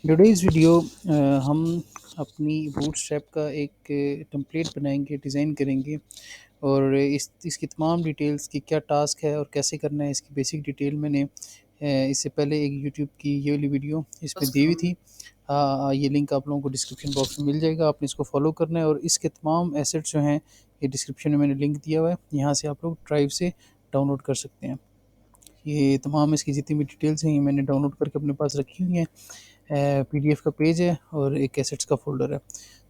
Today's video हम अपनी bootstrap का एक टेम्पलेट बनाएंगे, डिज़ाइन करेंगे और इसकी तमाम डिटेल्स कि क्या टास्क है और कैसे करना है, इसकी बेसिक डिटेल मैंने इससे पहले एक यूट्यूब की ये वाली वीडियो इसमें दी हुई थी। ये लिंक आप लोगों को डिस्क्रिप्शन बॉक्स में मिल जाएगा, आपने इसको फॉलो करना है और इसके तमाम एसेट्स जो हैं ये डिस्क्रिप्शन में मैंने लिंक दिया हुआ है, यहाँ से आप लोग ड्राइव से डाउनलोड कर सकते हैं। ये तमाम इसकी जितनी भी डिटेल्स हैं ये मैंने डाउनलोड करके अपने पास रखी हुई हैं। पीडीएफ का पेज है और एक एसेट्स का फ़ोल्डर है।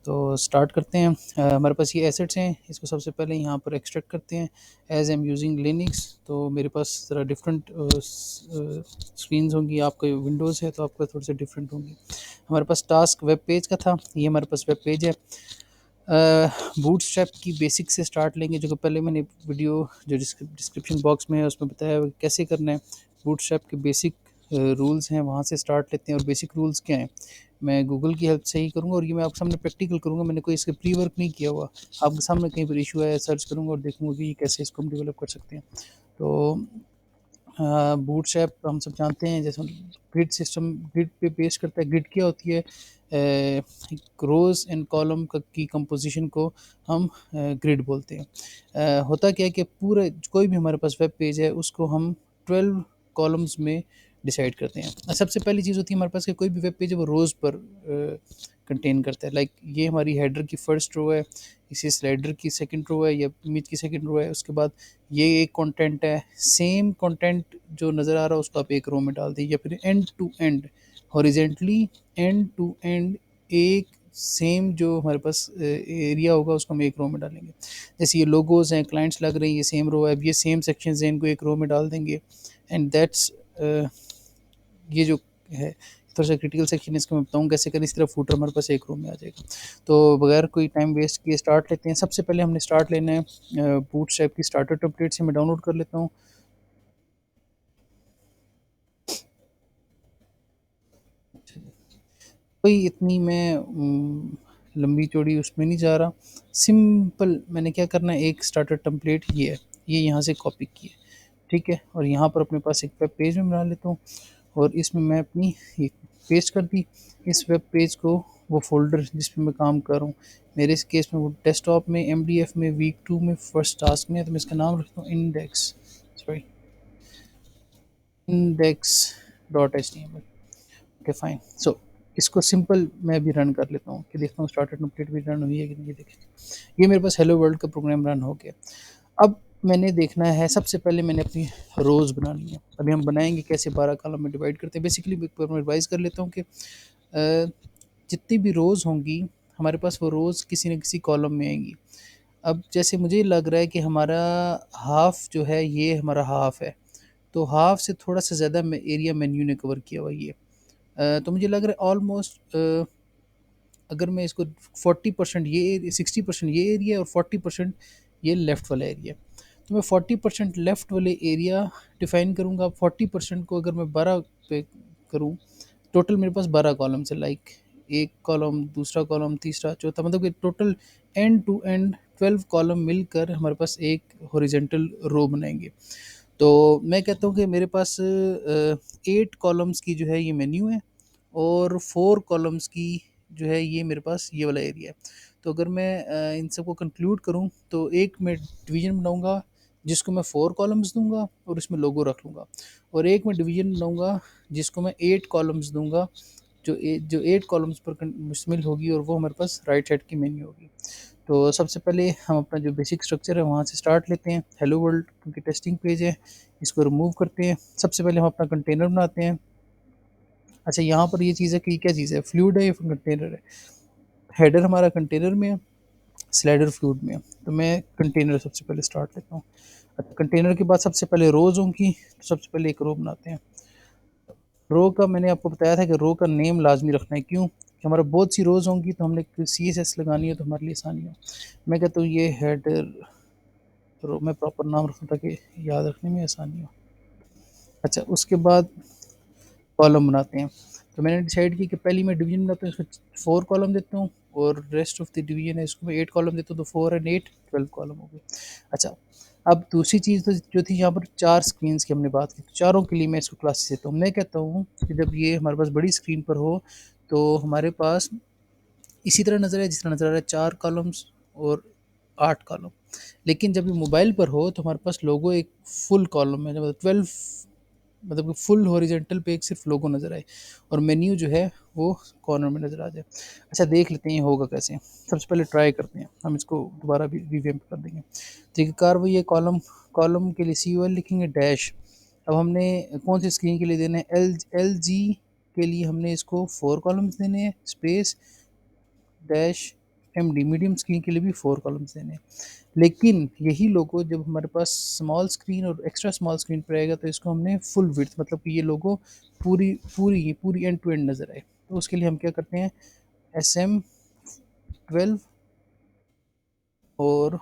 तो स्टार्ट करते हैं। हमारे पास ये एसेट्स हैं, इसको सबसे पहले यहाँ पर एक्सट्रैक्ट करते हैं। As I am using Linux, तो मेरे पास ज़रा डिफरेंट स्क्रीन्स होंगी, आपका विंडोज़ है तो आपका थोड़ी सी डिफरेंट होंगी। हमारे पास टास्क वेब पेज का था, ये हमारे पास वेब पेज है। बूटस्ट्रैप की बेसिक से स्टार्ट लेंगे, जो कि पहले मैंने वीडियो जो डिस्क्रिप्शन बॉक्स में है उसमें बताया हुआ है कैसे करना है। बूटस्ट्रैप के बेसिक रूल्स हैं, वहाँ से स्टार्ट लेते हैं। और बेसिक रूल्स क्या हैं, मैं गूगल की हेल्प से ही करूँगा और ये मैं आपके सामने प्रैक्टिकल करूँगा, मैंने कोई इसके प्री वर्क नहीं किया हुआ। आपके सामने कहीं पर इशू है सर्च करूँगा और देखूँगा कि कैसे इसको हम डेवलप कर सकते हैं। तो बूटस्ट्रैप हम सब जानते हैं, जैसे ग्रिड सिस्टम, ग्रिड पे बेस करता है। ग्रिड क्या होती है, रोज़ एंड कॉलम की कंपोजिशन को हम ग्रिड बोलते हैं। होता क्या है कि पूरे कोई भी हमारे पास वेब पेज है उसको हम 12 कॉलम्स में डिसाइड करते हैं। सबसे पहली चीज़ होती है हमारे पास कि कोई भी वेब पेज है वो रोज़ पर कंटेन करता है। लाइक ये हमारी हेडर की फर्स्ट रो है, इसी स्लाइडर की सेकंड रो है या इमेज की सेकंड रो है। उसके बाद ये एक कंटेंट है, सेम कंटेंट जो नज़र आ रहा है उसको आप एक रो में डाल दीजिए, या फिर end to end horizontally end to end एक सेम जो हमारे पास एरिया होगा उसको हम एक रो में डालेंगे। जैसे ये लोगोज हैं, क्लाइंट्स लग रहे हैं, ये सेम रो है, अब ये सेम सेक्शंस हैं, इनको एक रो में डाल देंगे। एंड दैट्स ये जो है थोड़ा सा क्रिटिकल सेक्शन है, इसको मैं बताऊँ कैसे करें। इस तरह फूटर हमारे पास एक रो में आ जाएगा। तो बगैर कोई टाइम वेस्ट किए स्टार्ट लेते हैं। सबसे पहले हमने स्टार्ट लेना है बूटस्ट्रैप की स्टार्टर टेम्पलेट से। मैं डाउनलोड कर लेता हूँ। कोई इतनी मैं लंबी चौड़ी उसमें नहीं जा रहा। सिंपल मैंने क्या करना है, एक स्टार्टर टेम्पलेट ये है, ये यहाँ से कॉपी की है, ठीक है। और यहाँ पर अपने पास एक वेब पेज में बना लेता हूँ और इसमें मैं अपनी एक पेस्ट कर दी। इस वेब पेज को, वो फ़ोल्डर जिस पे मैं काम कर रहा हूँ, मेरे इस केस में वो डेस्कटॉप में, एमडीएफ में, वीक 2 में, फर्स्ट टास्क में है, तो मैं इसका नाम रखता हूँ index, sorry, index dot H T M L. Okay fine. So इसको सिंपल मैं अभी रन कर लेता हूँ कि देखता हूँ स्टार्टर कंप्लीट भी रन हुई है कि नहीं। देखिए ये मेरे पास हेलो वर्ल्ड का प्रोग्राम रन हो गया। अब मैंने देखना है, सबसे पहले मैंने अपनी रोज़ बनानी है। अभी हम बनाएंगे कैसे, 12 कॉलम में डिवाइड करते हैं। बेसिकली मैं रिवाइज कर लेता हूँ कि जितनी भी रोज़ होंगी हमारे पास, वो रोज़ किसी न किसी कॉलम में आएंगी। अब जैसे मुझे लग रहा है कि हमारा हाफ जो है, ये हमारा हाफ है, तो हाफ से थोड़ा सा ज़्यादा एरिया मेन्यू ने कवर किया हुआ ये। तो मुझे लग रहा है ऑलमोस्ट, अगर मैं इसको 40% ये, 60% ये एरिया और 40% ये लेफ़्ट वाला एरिया, तो मैं 40% लेफ़्ट वाले एरिया डिफ़ाइन करूँगा। 40% को अगर मैं 12 पे करूँ, टोटल मेरे पास 12 कॉलम्स है। लाइक एक कॉलम, दूसरा कॉलम, तीसरा, चौथा, मतलब कि total end to end 12 column मिलकर हमारे पास एक हॉरिजॉन्टल रो बनाएँगे। तो मैं कहता हूँ कि मेरे पास 8 कॉलम्स की जो है ये मेन्यू है और 4 कॉलम्स की जो है ये मेरे पास ये वाला एरिया है। तो अगर मैं इन सबको कंक्लूड करूँ तो एक मैं डिवीज़न बनाऊँगा जिसको मैं 4 कॉलम्स दूँगा और इसमें लोगो रख लूँगा, और एक मैं डिवीज़न बनाऊँगा जिसको मैं 8 कॉलम्स दूँगा, जो 8 कॉलम्स पर मुश्तमिल होगी, और वो हमारे पास राइट साइड की मेन्यू होगी। तो सबसे पहले हम अपना जो बेसिक स्ट्रक्चर है वहाँ से स्टार्ट लेते हैं। हेलो वर्ल्ड क्योंकि टेस्टिंग पेज है, इसको रिमूव करते हैं। सबसे पहले हम अपना कंटेनर बनाते हैं। अच्छा, यहाँ पर ये चीज़ है कि क्या चीज़ है, फ्लूइड है या फिर कंटेनर है। हेडर हमारा कंटेनर में है, स्लाइडर फ्लूइड में है, तो मैं कंटेनर सबसे पहले स्टार्ट लेता हूँ। अच्छा, कंटेनर के बाद सबसे पहले रोज़ होंगी, तो सबसे पहले एक रो बनाते हैं। रो का मैंने आपको बताया था कि रो का नेम लाजमी रखना है। क्यों कि हमारा बहुत सी रोज़ होंगी तो हमने सी एस एस लगानी है तो हमारे लिए आसानी हो। मैं कहता हूँ ये हेडर रो में प्रॉपर नाम रखूँ ताकि याद रखने में आसानी हो। अच्छा, उसके बाद कॉलम बनाते हैं। तो मैंने डिसाइड की कि पहली मैं डिवीज़न बनाता हूँ, इसको 4 कॉलम देता हूँ, और रेस्ट ऑफ द डिवीज़न है इसको मैं 8 कॉलम देता हूँ, तो 4 एंड 8 12 कॉलम हो गए। अच्छा, अब दूसरी चीज़ तो जो थी, यहाँ पर 4 स्क्रीन्स की हमने बात की, तो चारों के लिए मैं इसको क्लासेस देता हूँ। मैं कहता हूँ कि जब ये हमारे पास बड़ी स्क्रीन पर हो तो हमारे पास इसी तरह नज़र आए जिस तरह नज़र आ रहा है 4 कॉलम्स और 8 कॉलम। लेकिन जब ये मोबाइल पर हो तो हमारे पास लोगो एक फुल कॉलम में मतलब 12 मतलब कि फुल हॉरिजॉन्टल पे एक सिर्फ लोगो नज़र आए और मेन्यू जो है वो कॉर्नर में नज़र आ जाए। अच्छा देख लेते हैं ये होगा कैसे। सबसे पहले ट्राई करते हैं, हम इसको दोबारा भी रिवैम्प कर देंगे। तरीक़ाकार वही है, कॉलम कॉलम के लिए COL लिखेंगे डैश। अब हमने कौन सी स्क्रीन के लिए देना है, LG के लिए हमने इसको 4 कॉलम्स देने हैं, space dash MD medium screen के लिए भी 4 कॉलम्स देने हैं। लेकिन यही लोगो जब हमारे पास स्मॉल स्क्रीन और एक्स्ट्रा स्मॉल स्क्रीन पर आएगा तो इसको हमने फुल विड्थ मतलब कि ये लोगो पूरी एंड टू एंड नज़र आए। तो उसके लिए हम क्या करते हैं, SM12 और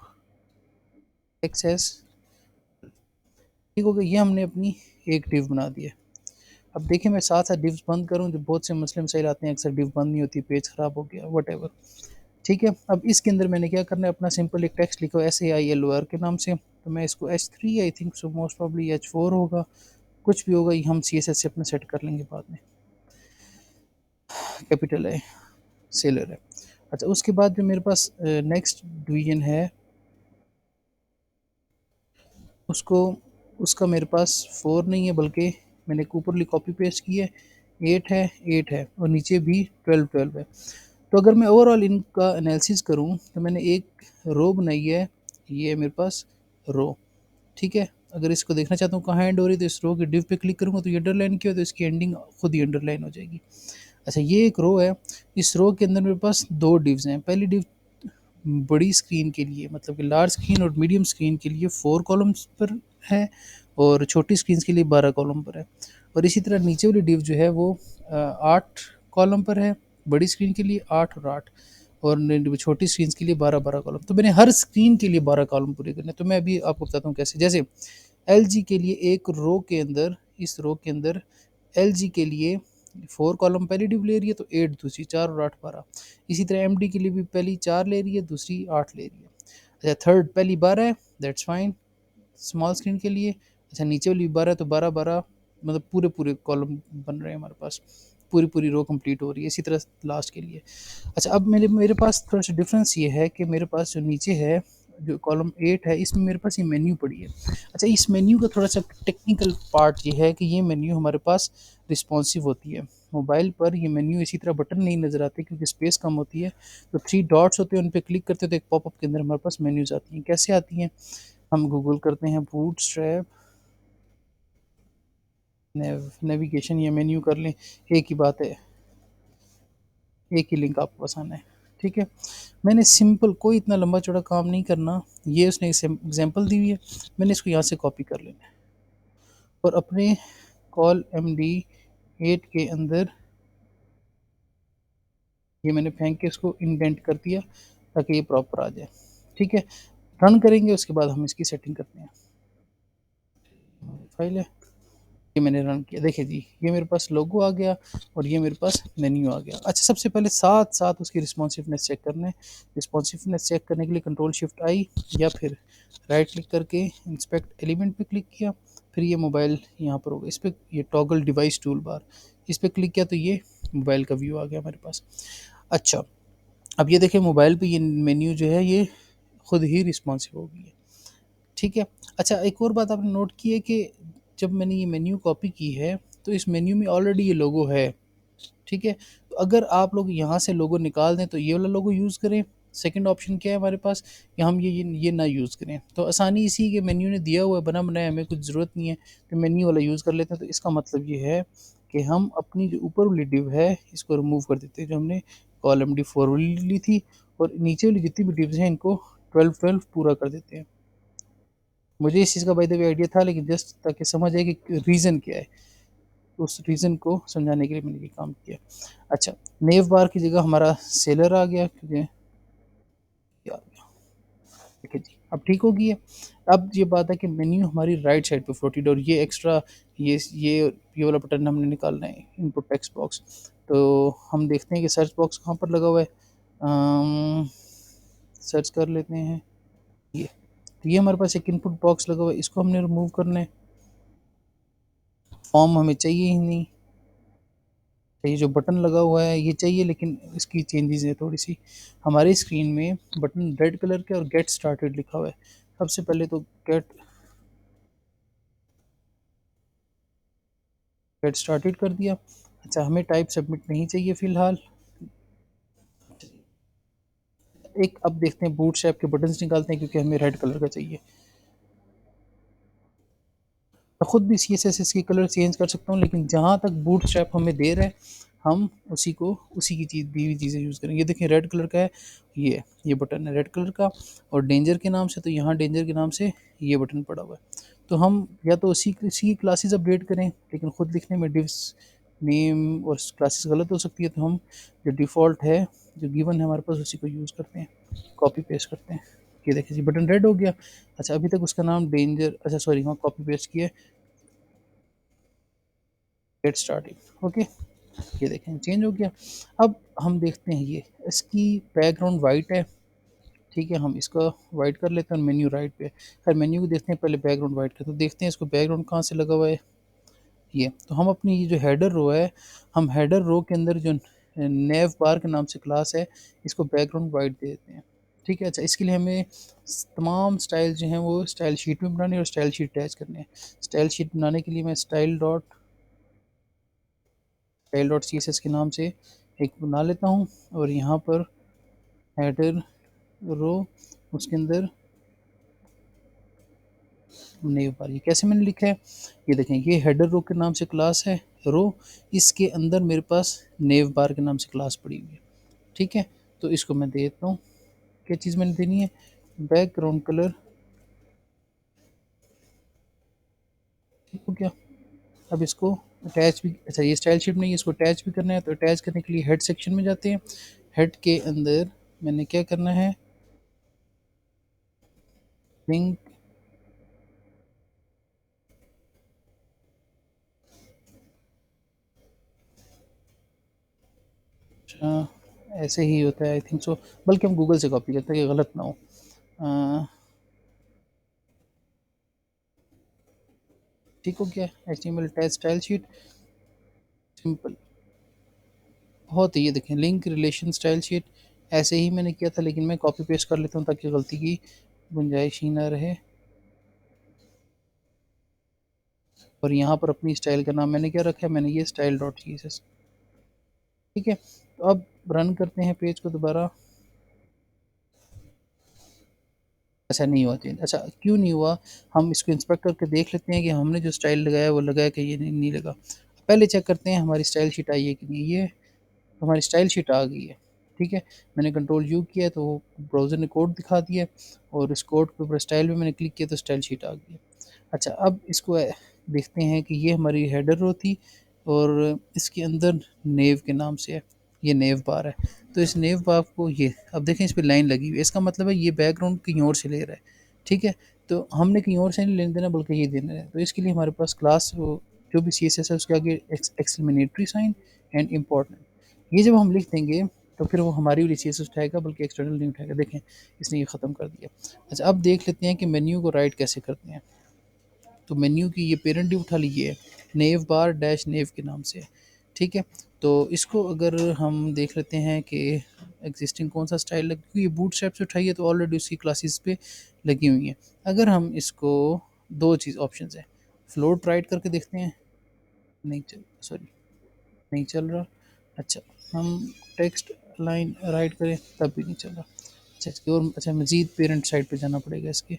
XS, ठीक हो गया। ये हमने अपनी एक डिव बना दी है। अब देखिए मैं साथ साथ डिव्स बंद करूँ, जो बहुत से मसले मसाइल आते हैं, अक्सर डिव बंद नहीं होती, पेज ख़राब हो गया वट, ठीक है। अब इसके अंदर मैंने क्या करना है, अपना सिंपल एक टेक्स्ट लिखा है SAILOR के नाम से, तो मैं इसको H3 I think so most probably H4 होगा, कुछ भी होगा, ये हम CSS से अपना सेट कर लेंगे बाद में। कैपिटल है, सेलर है। अच्छा उसके बाद जो मेरे पास नेक्स्ट डिवीजन है उसको उसका मेरे पास 4 नहीं है, बल्कि मैंने ऊपरली कॉपी पेस्ट की है, 8 है और नीचे भी 12 है। तो अगर मैं ओवरऑल इनका एनालिसिस करूं तो मैंने एक रो बनाई है, ये है मेरे पास रो, ठीक है। अगर इसको देखना चाहता हूँ कहाँ एंड हो रही है तो इस रो के डिव पे क्लिक करूँगा तो ये अंडरलाइन किया तो इसकी एंडिंग खुद ही अंडरलाइन हो जाएगी। अच्छा ये एक रो है, इस रो के अंदर मेरे पास 2 डिव्स हैं। पहली डिव बड़ी स्क्रीन के लिए मतलब कि लार्ज स्क्रीन और मीडियम स्क्रीन के लिए 4 कॉलम्स पर है और छोटी स्क्रीन के लिए 12 कॉलम पर है। और इसी तरह नीचे वाली डिव जो है वो 8 कॉलम पर है, बड़ी स्क्रीन के लिए 8 और 8 और छोटी स्क्रीन के लिए 12 कॉलम। तो मैंने हर स्क्रीन के लिए 12 कॉलम पूरे करने। तो मैं अभी आपको बताता हूँ कैसे। जैसे LG के लिए एक रो के अंदर, इस रो के अंदर LG के लिए 4 कॉलम पहली डिव ले रही है तो 8 दूसरी, 4 और 8 12। इसी तरह MD के लिए भी पहली 4 ले रही है, दूसरी 8 ले रही है। अच्छा थर्ड पहली 12 है, दैट्स फाइन स्मॉल स्क्रीन के लिए। अच्छा नीचे वाली 12 है तो 12 मतलब पूरे पूरे कॉलम बन रहे हैं हमारे पास, पूरी रो कंप्लीट हो रही है। इसी तरह लास्ट के लिए। अच्छा अब मेरे मेरे पास थोड़ा सा डिफरेंस ये है कि मेरे पास जो नीचे है, जो कॉलम 8 है, इसमें मेरे पास ये मेन्यू पड़ी है। अच्छा इस मेन्यू का थोड़ा सा टेक्निकल पार्ट ये है कि ये मेन्यू हमारे पास रिस्पॉन्सिव होती है। मोबाइल पर ये मेन्यू इसी तरह बटन नहीं नज़र आते क्योंकि स्पेस कम होती है। तो 3 डॉट्स होते हैं, उन पर क्लिक करते हैं तो एक पॉपअप के अंदर हमारे पास मेन्यूज़ आती हैं। कैसे आती हैं, हम गूगल करते हैं बूटस्ट्रैप नेविगेशन या मेन्यू कर लें, एक ही बात है, एक ही लिंक आपको आसान है, ठीक है। मैंने सिंपल कोई इतना लंबा चौड़ा काम नहीं करना, ये उसने एग्जांपल दी हुई है, मैंने इसको यहाँ से कॉपी कर लेना है और अपने कॉल MD8 के अंदर ये मैंने फेंक के इसको इंडेंट कर दिया ताकि ये प्रॉपर आ जाए, ठीक है। रन करेंगे उसके बाद हम इसकी सेटिंग करते हैं। फाइल है, ये मैंने रन किया, देखिए जी ये मेरे पास लोगो आ गया और ये मेरे पास मेन्यू आ गया। अच्छा सबसे पहले साथ साथ उसकी रिस्पॉन्सिवनेस चेक करना है। रिस्पॉन्सिवनेस चेक करने के लिए Ctrl+Shift+I या फिर राइट क्लिक करके इंस्पेक्ट एलिमेंट पे क्लिक किया, फिर ये मोबाइल यहाँ पर होगा, इस पर ये टॉगल डिवाइस टूल बार, इस पर क्लिक किया तो ये मोबाइल का व्यू आ गया हमारे पास। अच्छा अब ये देखें मोबाइल पे ये मेन्यू जो है ये खुद ही रिस्पॉन्सिव हो गई है, ठीक है। अच्छा एक और बात आपने नोट की है कि जब मैंने ये मेन्यू कॉपी की है तो इस मेन्यू में ऑलरेडी ये लोगो है, ठीक है। तो अगर आप लोग यहाँ से लोगो निकाल दें तो ये वाला लोगो यूज़ करें। सेकंड ऑप्शन क्या है हमारे पास कि हम ये ना यूज़ करें। तो आसानी इसी के मेन्यू ने दिया हुआ है, बना बनाया, हमें कुछ ज़रूरत नहीं है तो मेन्यू वाला यूज़ कर लेते हैं। तो इसका मतलब ये है कि हम अपनी जो ऊपर वाली डिव है इसको रिमूव कर देते हैं, जो हमने कॉलम MD4 वाली ली थी, और नीचे वाली जितनी भी डिव्स हैं इनको 12 पूरा कर देते हैं। मुझे इस चीज़ का बाय द वे आइडिया था, लेकिन जस्ट ताकि समझ आए कि रीज़न क्या है, उस रीज़न को समझाने के लिए मैंने ये काम किया। अच्छा नेव बार की जगह हमारा सेलर आ गया, क्योंकि क्या आ गया, देखिए जी अब ठीक हो गई है। अब ये बात है कि मेन्यू हमारी राइट साइड पे फ्लोटेड और ये एक्स्ट्रा ये वाला बटन हमने निकालना है, इनपुट टेक्स्ट बॉक्स। तो हम देखते हैं कि सर्च बॉक्स कहाँ पर लगा हुआ है, सर्च कर लेते हैं ये। तो ये हमारे पास एक इनपुट बॉक्स लगा हुआ है, इसको हमने रिमूव करना है। फॉर्म हमें चाहिए ही नहीं, ये जो बटन लगा हुआ है ये चाहिए, लेकिन इसकी चेंजेस है थोड़ी सी। हमारी स्क्रीन में बटन रेड कलर के और गेट स्टार्टेड लिखा हुआ है। सबसे पहले तो गेट गेट स्टार्टेड कर दिया। अच्छा, हमें टाइप सबमिट नहीं चाहिए फ़िलहाल। एक अब देखते हैं बूट स्ट्रैप के बटन्स निकालते हैं, क्योंकि हमें रेड कलर का चाहिए। मैं खुद भी CSS इसकी कलर चेंज कर सकता हूँ, लेकिन जहाँ तक बूट स्ट्रैप हमें दे रहा है हम उसी की चीज़ दी हुई चीज़ें यूज़ करेंगे। ये देखें रेड कलर का है, ये बटन है रेड कलर का, और डेंजर के नाम से तो यहाँ डेंजर के नाम से ये बटन पड़ा हुआ है। तो हम या तो उसी की क्लासेस अपडेट करें, लेकिन खुद लिखने में डिव्स नेम और क्लासेस गलत हो सकती है, तो हम जो डिफ़ॉल्ट है, जो गिवन है हमारे पास, उसी को यूज़ करते हैं, कॉपी पेस्ट करते हैं। ये देखिए जी बटन रेड हो गया। अच्छा, अभी तक उसका नाम डेंजर, अच्छा सॉरी, हाँ कॉपी पेस्ट किया, गेट स्टार्टेड, ओके। ये देखें चेंज हो गया। अब हम देखते हैं, ये इसकी बैकग्राउंड वाइट है, ठीक है, हम इसका वाइट कर लेते हैं, मेन्यू राइट पे। खैर मेन्यू को देखते हैं, पहले बैकग्राउंड वाइट का, तो देखते हैं इसको बैकग्राउंड कहाँ से लगा हुआ है। ये तो हम अपनी ये जो हेडर रो है, हम हेडर रो के अंदर जो नेव बार के नाम से क्लास है, इसको बैकग्राउंड वाइट दे देते हैं, ठीक है। अच्छा, इसके लिए हमें तमाम स्टाइल जो हैं वो स्टाइल शीट में बनाने और स्टाइल शीट अटैच करने हैं। स्टाइल शीट बनाने के लिए मैं style.css के नाम से एक बना लेता हूँ, और यहाँ पर हेडर रो, उसके अंदर नेव बार। ये कैसे मैंने लिखा है, ये देखें, ये हेडर रो के नाम से क्लास है रो, इसके अंदर मेरे पास नेव बार के नाम से क्लास पड़ी हुई है, ठीक है। तो इसको मैं दे देता हूँ, क्या चीज़ मैंने देनी है, बैकग्राउंड कलर, ठीक हो गया। अब इसको अटैच भी, अच्छा ये स्टाइल शीट नहीं है, इसको अटैच भी करना है, तो अटैच करने के लिए हेड सेक्शन में जाते हैं। हेड के अंदर मैंने क्या करना है, लिंक, ऐसे ही होता है आई थिंक सो, बल्कि हम गूगल से कॉपी करते हैं कि गलत ना हो। ठीक हो गया, HTML tag style sheet, simple, बहुत ही, ये देखें लिंक रिलेशन स्टाइल शीट, ऐसे ही मैंने किया था, लेकिन मैं कॉपी पेस्ट कर लेता हूँ ताकि गलती की गुंजाइश ही ना रहे। और यहाँ पर अपनी स्टाइल का नाम मैंने क्या रखा है, मैंने ये style.css, ठीक है। तो अब रन करते हैं पेज को दोबारा। अच्छा नहीं हुआ चेंज, अच्छा क्यों नहीं हुआ, हम इसको इंस्पेक्ट करके देख लेते हैं कि हमने जो स्टाइल लगाया वो लगा है कि ये नहीं लगा। पहले चेक करते हैं हमारी स्टाइल शीट आई है कि नहीं। ये हमारी स्टाइल शीट आ गई है, ठीक है। मैंने कंट्रोल यू किया है, तो ब्राउज़र ने कोड दिखा दिया है, और इस कोड के ऊपर स्टाइल में मैंने क्लिक किया तो स्टाइल शीट आ गई है। अच्छा, अब इसको देखते हैं कि ये हमारी हेडर रो थी, और इसके अंदर नेव के नाम से है, ये नेव बार है। तो इस नेव बार को, ये अब देखें इस पर लाइन लगी हुई है, इसका मतलब है ये बैकग्राउंड कहीं और से ले रहा है, ठीक है। तो हमने कहीं और से नहीं लेने देना, बल्कि ये देना है। तो इसके लिए हमारे पास क्लास जो भी CSS है उसके आगे एक्सक्लेमेटरी साइन एंड इम्पोर्टेंट, ये जब हम लिख देंगे तो फिर वो हमारी वाली CSS उठाएगा, बल्कि एक्सटर्नल नहीं उठाएगा। देखें इसने ये ख़त्म कर दिया। अच्छा, अब देख लेते हैं कि मेन्यू को राइट कैसे करते हैं। तो मेन्यू की ये पेरेंट ही उठा लीजिए, नेव बार डैश नेव के नाम से, ठीक है। तो इसको अगर हम देख लेते हैं कि एग्जिस्टिंग कौन सा स्टाइल लग, क्योंकि ये बूट स्ट्रैप से उठाई है तो ऑलरेडी उसकी क्लासेस पे लगी हुई हैं। अगर हम इसको, दो चीज़ ऑप्शन है, फ्लोट राइट करके देखते हैं, नहीं चल, सॉरी नहीं चल रहा। अच्छा, हम टेक्स्ट लाइन राइट करें तब भी नहीं चल रहा। अच्छा इसकी और, अच्छा मज़ीद पेरेंट साइड पे जाना पड़ेगा इसके।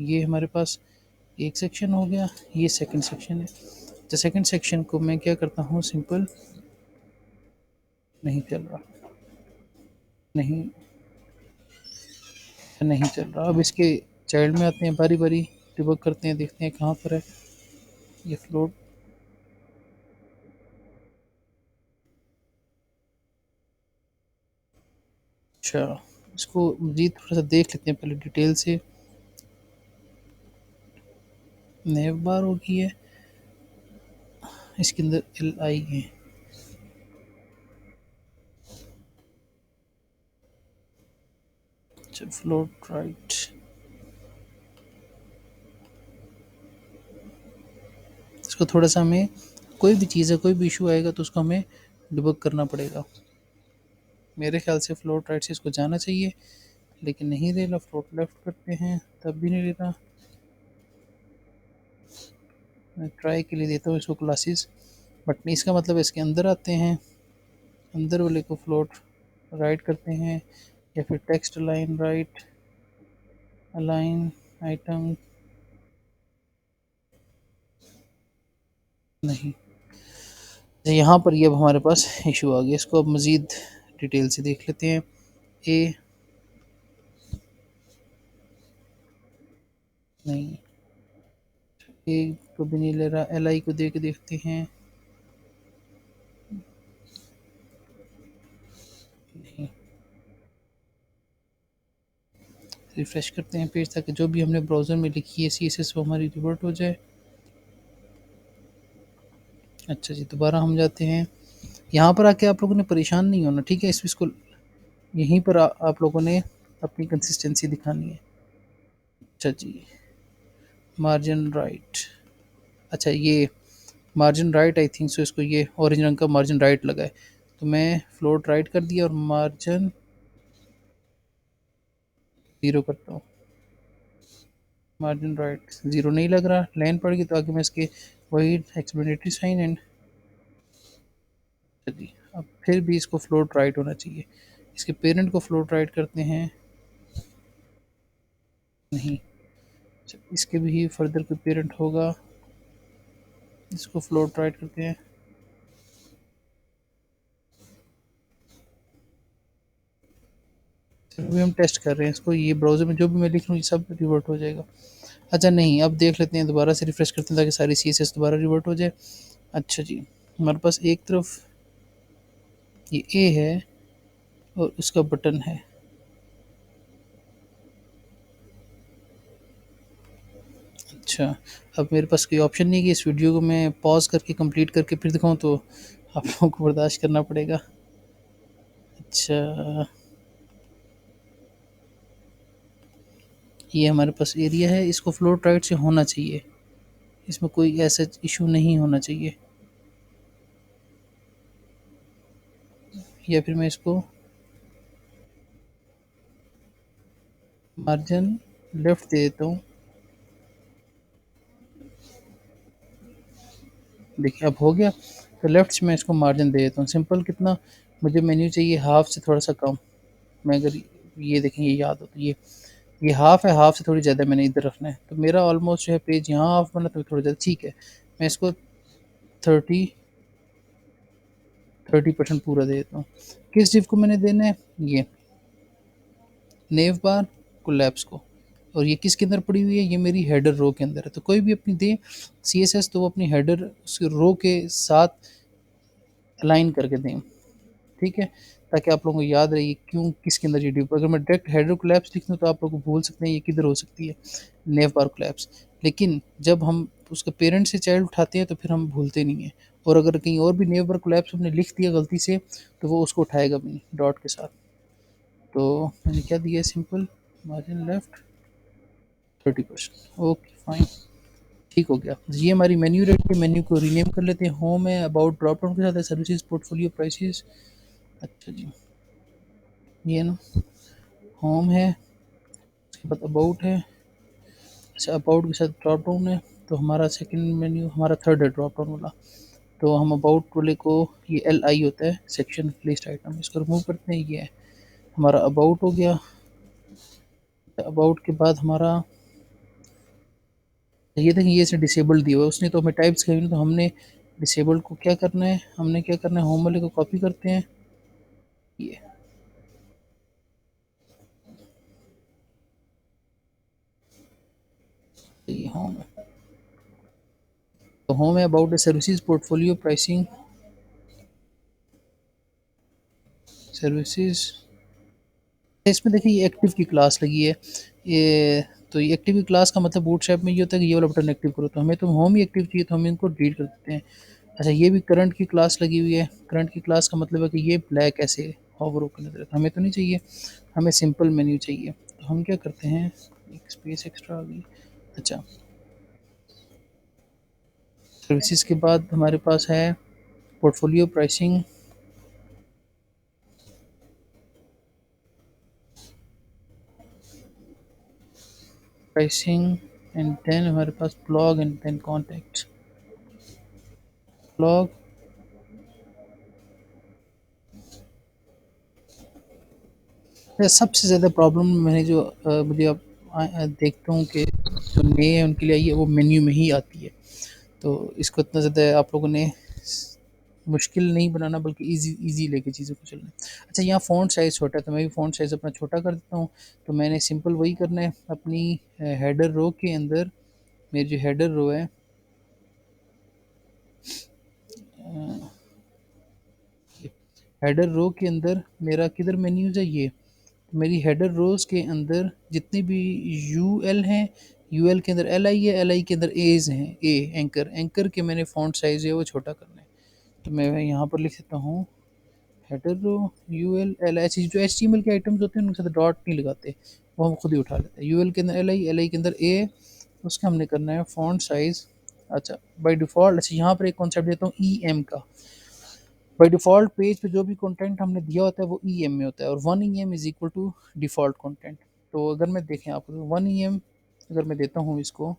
ये हमारे पास एक सेक्शन हो गया, ये सेकंड सेक्शन है। तो सेकंड सेक्शन को मैं क्या करता हूँ, सिंपल, नहीं चल रहा, नहीं नहीं चल रहा। अब इसके चाइल्ड में आते हैं, बारी बारी डिबग करते हैं, देखते हैं कहाँ पर है ये फ्लोट। अच्छा, इसको मज़ीद थोड़ा सा देख लेते हैं पहले डिटेल से। नेव बार होगी है, इसके अंदर LI है। अच्छा, फ्लोट राइट, इसको थोड़ा सा हमें कोई भी चीज़ है, कोई भी इशू आएगा तो उसको हमें डिबग करना पड़ेगा। मेरे ख्याल से फ्लोट राइट से इसको जाना चाहिए, लेकिन नहीं ले रहा। फ्लोट लेफ्ट करते हैं, तब भी नहीं ले रहा। मैं ट्राई के लिए देता हूँ इसको क्लासेस, बट नहीं। इसका मतलब इसके अंदर आते हैं, अंदर वाले को फ्लोट राइट करते हैं, या फिर text align right, align item, नहीं। तो यहाँ पर ये अब हमारे पास इशू आ गया। इसको अब मज़ीद डिटेल से देख लेते हैं। ए नहीं, ए को भी नहीं ले रहा। एल आई को दे के देखते हैं, नहीं। रिफ़्रेश करते हैं पेज, ताकि जो भी हमने ब्राउज़र में लिखी है CSS वो हमारी रिवर्ट हो जाए। अच्छा जी, दोबारा हम जाते हैं। यहाँ पर आके आप लोगों ने परेशान नहीं होना, ठीक है? इसको यहीं पर आप लोगों ने अपनी कंसिस्टेंसी दिखानी है। अच्छा जी, मार्जिन राइट। अच्छा, ये margin right, I think so इसको ये ऑरेंज रंग का मार्जिन राइट लगा है, तो मैं फ्लोट राइट कर दिया और मार्जिन 0 करता हूँ। मार्जिन राइट 0 नहीं लग रहा, लाइन पड़ गई, तो आगे मैं इसके वही एक्सप्लेनेटरी साइन एंड। जी, अब फिर भी इसको फ्लोट राइट होना चाहिए। इसके पेरेंट को फ्लोट राइट करते हैं, नहीं। अच्छा, इसके भी फर्दर कोई पेरेंट होगा, इसको फ्लोट राइट करते हैं। अभी हम टेस्ट कर रहे हैं इसको, ये ब्राउज़र में जो भी मैं लिख रहा हूँ ये सब रिवर्ट हो जाएगा। अच्छा नहीं, अब देख लेते हैं, दोबारा से रिफ्रेश करते हैं ताकि सारी CSS दोबारा रिवर्ट हो जाए। अच्छा जी, हमारे पास एक तरफ ये ए है और उसका बटन है। अच्छा, अब मेरे पास कोई ऑप्शन नहीं है कि इस वीडियो को मैं पॉज़ करके कंप्लीट करके फिर दिखाऊँ, तो आप लोगों को बर्दाश्त करना पड़ेगा। अच्छा, ये हमारे पास एरिया है, इसको फ्लोट राइट से होना चाहिए, इसमें कोई ऐसा इशू नहीं होना चाहिए। या फिर मैं इसको मार्जिन लेफ्ट दे देता हूँ। देखिए अब हो गया, तो लेफ्ट से मैं इसको मार्जिन दे देता हूँ। सिंपल, कितना मुझे मेन्यू चाहिए, हाफ से थोड़ा सा कम। मैं अगर ये देखें, ये याद हो तो ये हाफ है, हाफ से थोड़ी ज़्यादा मैंने इधर रखना है, तो मेरा ऑलमोस्ट जो है पेज यहाँ हाफ बना, तो थोड़ा ज़्यादा ठीक है। मैं इसको 30% पूरा दे देता हूँ। किस डिव को मैंने देना है, ये नेव बार कोलैप्स को, और ये किसके अंदर पड़ी हुई है, ये मेरी हेडर रो के अंदर है। तो कोई भी अपनी दे CSS, तो वो अपनी हेडर उस रो के साथ अलाइन करके दें, ठीक है? ताकि आप लोगों को याद रहे क्यों किसके अंदर ये डिव। अगर मैं डायरेक्ट हेडर कोलैप्स लिख दूँ तो आप लोग भूल सकते हैं ये किधर हो सकती है, नेव बार कोलैप्स। लेकिन जब हम उसके पेरेंट से चाइल्ड उठाते हैं तो फिर हम भूलते नहीं हैं, और अगर कहीं और भी नेव बार कोलैप्स हमने लिख दिया गलती से, तो वो उसको उठाएगा भी नहीं डॉट के साथ। तो मैंने क्या दिया है, simple margin left 30%। Okay fine, ठीक हो गया। ये हमारी मेन्यू रहती है, मेन्यू को रीनेम कर लेते हैं। होम है, अबाउट ड्रॉप डाउन के साथ है, सर्विसेज, पोर्टफोलियो, प्राइसेस। अच्छा जी, ये ना होम है, उसके बाद अबाउट है। अच्छा, अबाउट के साथ ड्रॉप डाउन है, तो हमारा सेकंड मेन्यू, हमारा थर्ड है ड्रॉप डाउन वाला। तो हम अबाउट वाले को, ये LI होता है, सेक्शन लिस्ट आइटम, इसको रिमूव करते हैं। ये है हमारा अबाउट हो गया। अबाउट के बाद हमारा ये देखिए, ये से डिसेबल्ड दिया हुआ है उसने, तो हमें टाइप्स करनी, तो हमने डिसेबल्ड को क्या करना है, हमने क्या करना है, होम वाले को कॉपी करते हैं। ये ये होम है, तो होम है, अबाउट है, सर्विसेज, पोर्टफोलियो, प्राइसिंग, सर्विसेज। इसमें देखिए ये एक्टिव की क्लास लगी है, ये तो ये एक्टिव की क्लास का मतलब बूटस्ट्रैप में ये होता है कि ये वाला बटन एक्टिव करो, तो हमें तो होम ही एक्टिव चाहिए, तो हम इनको डिलीट कर देते हैं। अच्छा, ये भी करंट की क्लास लगी हुई है। करंट की क्लास का मतलब है कि ये ब्लैक ऐसे होवर होकर नजर आता है, हमें तो नहीं चाहिए, हमें सिंपल मेन्यू चाहिए। तो हम क्या करते हैं, एक स्पेस एक्स्ट्रा आ गई। अच्छा, सर्विसेज के बाद हमारे पास है पोर्टफोलियो प्राइसिंग, एंड देन हमारे पास blog and then contact. Blog, सबसे ज़्यादा प्रॉब्लम मैंने जो मुझे अब देखता हूँ कि जो नए हैं उनके लिए आई है वो मेन्यू में ही आती है। तो इसको इतना ज़्यादा आप लोगों ने मुश्किल नहीं बनाना बल्कि ईज़ी ईज़ी लेके चीज़ों को चलना है। अच्छा, यहाँ फ़ॉन्ट साइज़ छोटा है तो मैं भी फ़ॉन्ट साइज़ अपना छोटा कर देता हूँ। तो मैंने सिंपल वही करना है अपनी हेडर रो के अंदर। मेरी जो हेडर रो है, हेडर रो के अंदर मेरा किधर मेन्यूज़ है ये। तो मेरी हेडर रोज़ के अंदर जितने भी यूएल हैं, यूएल के अंदर एलआई है, एलआई के अंदर एज़ हैं, ए एंकर, एंकर के मैंने फ़ॉन्ट साइज़ है वो छोटा करना है। तो मैं यहाँ पर लिख देता हूँ header row UL L H. जो एचटीएमएल के आइटम्स होते हैं उनके साथ डॉट नहीं लगाते, वो हम खुद ही उठा लेते हैं। यूएल के अंदर एलआई, एलआई के अंदर ए, उसका हमने करना है फ़ॉन्ट साइज़। अच्छा, बाय डिफ़ॉल्ट, अच्छा यहाँ पर एक कॉन्सेप्ट देता हूँ ईएम का। बाय डिफ़ॉल्ट पेज पे जो भी कंटेंट हमने दिया होता है वो ईएम में होता है, और 1 EM is equal to default content. तो अगर मैं देखें आपको 1 ईएम अगर मैं देता हूँ इसको,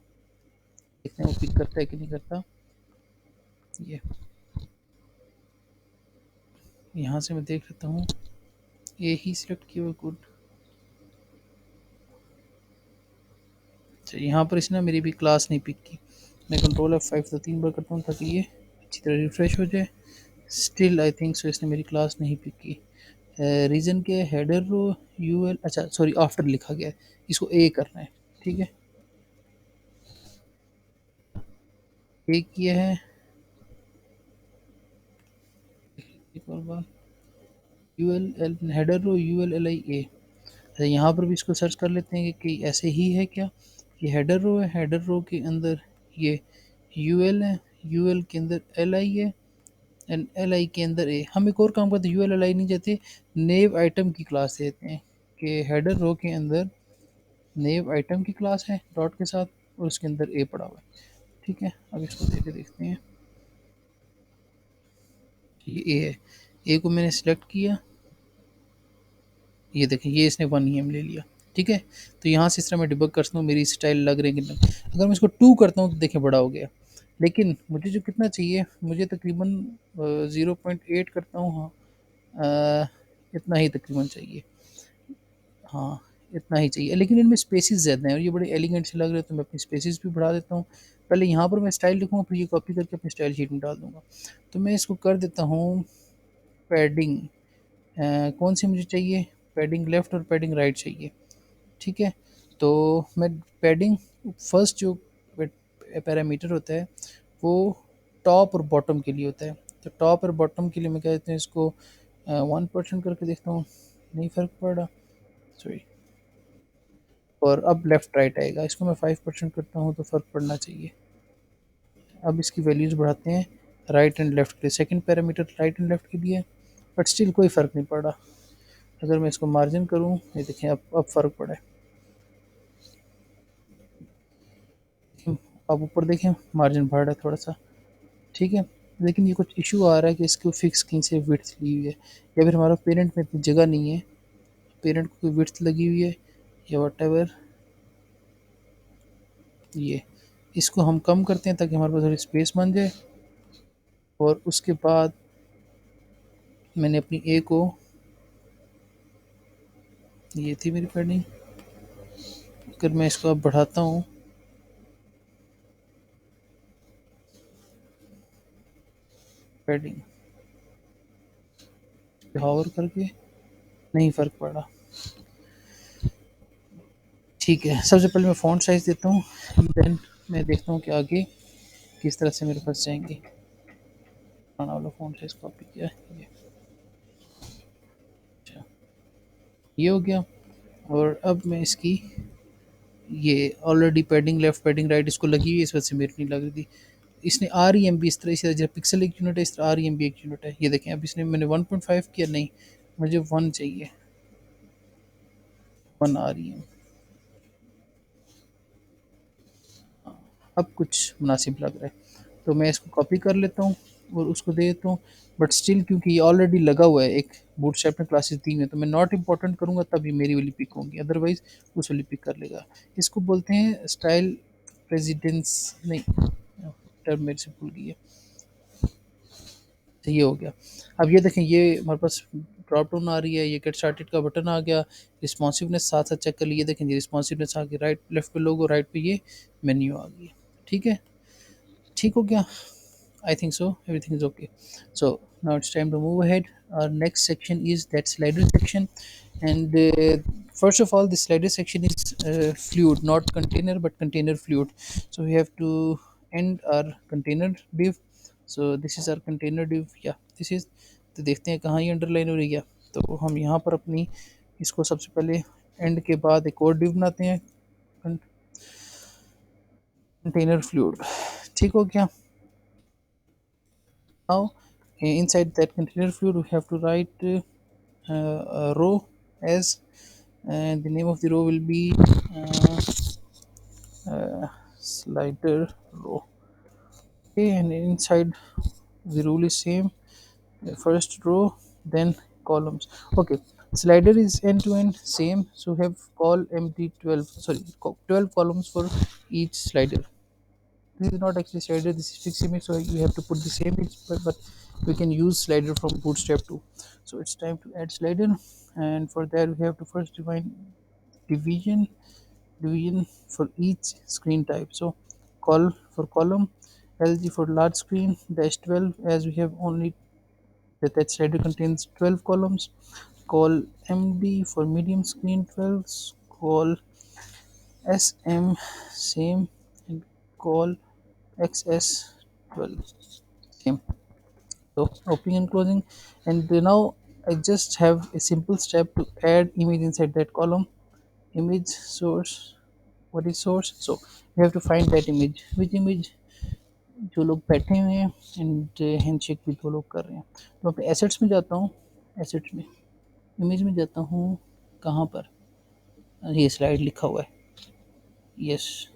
देखते हैं वो पिक करता है कि नहीं करता। ये यहाँ से मैं देख लेता हूँ, ये ही सिलेक्ट किया हुआ गुड। अच्छा, यहाँ पर इसने मेरी भी क्लास नहीं पिक की। मैं कंट्रोल F5 तो 3 बार करता हूँ ताकि ये अच्छी तरह रिफ्रेश हो जाए। स्टिल आई थिंक सो इसने मेरी क्लास नहीं पिक की। रीज़न के हेडर रो यूएल, अच्छा सॉरी आफ्टर लिखा गया है, इसको ए करना है। ठीक है, ए किया है। एक और बार U L L header row U L L I A. अच्छा, यहाँ पर भी इसको सर्च कर लेते हैं कि ऐसे ही है क्या। ये हेडर रो है, हेडर रो के अंदर ये यू एल है, यू एल के अंदर एल आई है, एंड एल आई के अंदर ए। हम एक और काम करते हैं, यू एल एल आई नहीं जाते, नेव आइटम की क्लास देते हैं कि हेडर रो के अंदर नेव आइटम की क्लास है डॉट के साथ, और उसके अंदर ए पड़ा हुआ है। ठीक है, अब इसको देके देखते हैं। ये ए है, ए को मैंने सेलेक्ट किया, ये देखें ये इसने 1 ईएम ले लिया। ठीक है, तो यहाँ से इस तरह मैं डिबग करता हूँ मेरी स्टाइल लग रही है कि नहीं। अगर मैं इसको 2 करता हूँ तो देखें बड़ा हो गया, लेकिन मुझे जो कितना चाहिए, मुझे तकरीबन 0.8 करता हूँ। हाँ, इतना ही तकरीबन चाहिए। हाँ, इतना ही चाहिए, लेकिन इनमें स्पेसेस ज़्यादा हैं और ये बड़े एलिगेंट से लग रहे हैं, तो मैं अपनी स्पेसेस भी बढ़ा देता हूँ। पहले यहाँ पर मैं स्टाइल लिखूँगा, फिर ये कॉपी करके अपनी स्टाइल शीट में डाल दूँगा। तो मैं इसको कर देता हूँ पैडिंग। कौन सी मुझे चाहिए, पैडिंग लेफ़्ट और पैडिंग राइट चाहिए। ठीक है, तो मैं पैडिंग फर्स्ट जो पैरामीटर होता है वो टॉप और बॉटम के लिए होता है। तो टॉप और बॉटम के लिए मैं कहते हैं इसको 1% करके देखता हूँ, नहीं फ़र्क पड़ रहा, सॉरी। और अब लेफ़्ट राइट आएगा, इसको मैं 5% करता हूँ तो फ़र्क पड़ना चाहिए। अब इसकी वैल्यूज़ बढ़ाते हैं राइट एंड लेफ़्ट के लिए, second parameter right and left के लिए, बट स्टिल कोई फ़र्क नहीं पड़ रहा। अगर मैं इसको मार्जिन करूँ, ये देखें अब फ़र्क पड़ा है। आप ऊपर देखें मार्जिन बढ़ रहा है थोड़ा सा। ठीक है, लेकिन ये कुछ इशू आ रहा है कि इसको फिक्स कहीं से विड्थ ली हुई है, या फिर हमारा पेरेंट में इतनी जगह नहीं है, पेरेंट को कोई विड्थ लगी हुई है या वट एवर। ये इसको हम कम करते हैं ताकि हमारे पास थोड़ी स्पेस बन जाए। और उसके बाद मैंने अपनी ए को, ये थी मेरी पैडिंग, अगर मैं इसको अब बढ़ाता हूँ, पैडिंग हावर करके, नहीं फ़र्क पड़ा। ठीक है, सबसे पहले मैं फ़ॉन्ट साइज़ देता हूँ, देन मैं देखता हूँ कि आगे किस तरह से मेरे पास जाएंगे। पुराना वाला फ़ॉन्ट साइज़ कॉपी किया है ये। अच्छा, ये हो गया। और अब मैं इसकी, ये already padding left padding right इसको लगी हुई है, इस वजह से मेरी नहीं लग रही थी। इसने आर ई एम बी इस तरह से, जैसे पिक्सल एक यूनिट है इस तरह आर ई एम बी एक यूनिट है। ये देखें, अब इसने मैंने 1.5 किया, नहीं मुझे 1 चाहिए, 1 आर ई एम। अब कुछ मुनासिब लग रहा है। तो मैं इसको कॉपी कर लेता हूँ और उसको दे देता हूँ। बट स्टिल क्योंकि ये ऑलरेडी लगा हुआ है, एक बूटस्ट्रैप में क्लासेस दी हुई हैं, तो मैं नॉट इम्पोर्टेंट करूँगा तब ये मेरी वाली पिक होंगी, अदरवाइज़ उस वाली पिक कर लेगा। इसको बोलते हैं स्टाइल प्रेसिडेंस, नहीं, टर्म मेरे से भूल गई है। तो ये हो गया। अब ये देखें, ये हमारे पास ड्रॉप डाउन आ रही है, ये गेट स्टार्टेड का बटन आ गया, रिस्पॉन्सिवनेस साथ साथ चेक कर लिए, देखें जी रिस्पॉन्सिवनेस आ गई, राइट लेफ्ट पे लोगो, राइट पे ये मेन्यू आ गई। ठीक है, ठीक हो गया। I think so. Everything is okay. So now it's time to move ahead. Our next section is that slider section, and first of all, the slider section is fluid, not container, but container fluid. So we have to end our container div. So this is our container div. Yeah, this is. तो देखते हैं कहाँ ये underline हो रही है। तो हम यहाँ पर अपनी इसको सबसे पहले एंड के बाद एक और div बनाते हैं, कंटेनर फ्लूइड। ठीक हो गया। Now, inside that container fluid, we have to write a row as, and the name of the row will be slider row. Okay, and inside the rule is same. First row, then columns. Okay, slider is end to end same. So we have call empty 12. Sorry, 12 columns for each slider. This is not actually slider, this is fixed image, so you have to put the same image, but we can use slider from bootstrap too. So it's time to add slider, and for that we have to first define division for each screen type. So call for column, LG for large screen, dash 12, as we have only that slider contains 12 columns. Call MD for medium screen 12, call SM same, and call XS 12 same. So opening and closing, and now I just have a simple step to add image inside that column. Image source, what is source? So we have to find that image, which image, जो लोग बैठे हुए हैं and handshake भी दो लोग कर रहे हैं। तो मैं एसेट्स में जाता हूँ, एसेट्स में इमेज में जाता हूँ, कहाँ पर ये स्लाइड लिखा हुआ है, यस,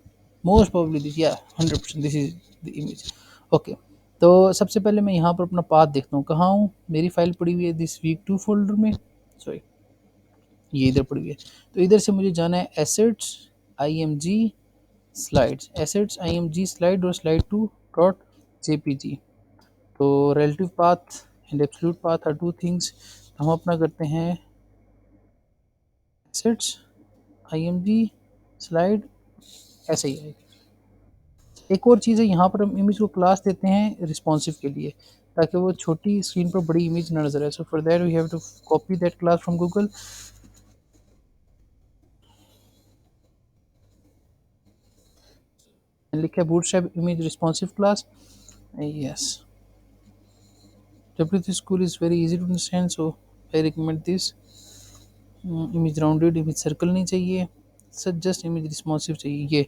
मोस्ट प्रोबेबली दिस, या 100% this is the image. Okay, तो सबसे पहले मैं यहाँ पर अपना पाथ देखता हूँ, कहाँ हूँ, मेरी फाइल पड़ी हुई है दिस वीक 2 फोल्डर में, सॉरी ये इधर पड़ी हुई है। तो इधर से मुझे जाना है assets img slides, assets img slide और स्लाइड 2 डॉट jpg। तो relative path and absolute path are two things. हम अपना करते हैं एसेट्स img स्लाइड, ऐसे ही है। एक और चीज़ है, यहाँ पर हम इमेज को क्लास देते हैं रिस्पॉन्सिव के लिए, ताकि वो छोटी स्क्रीन पर बड़ी इमेज ना नजर आए। So for that we have to copy that class from Google, लिखा है bootstrap image responsive class, yes. W3 school is very easy to understand, so I recommend this। Image rounded, image circle नहीं चाहिए, sir just image responsive चाहिए।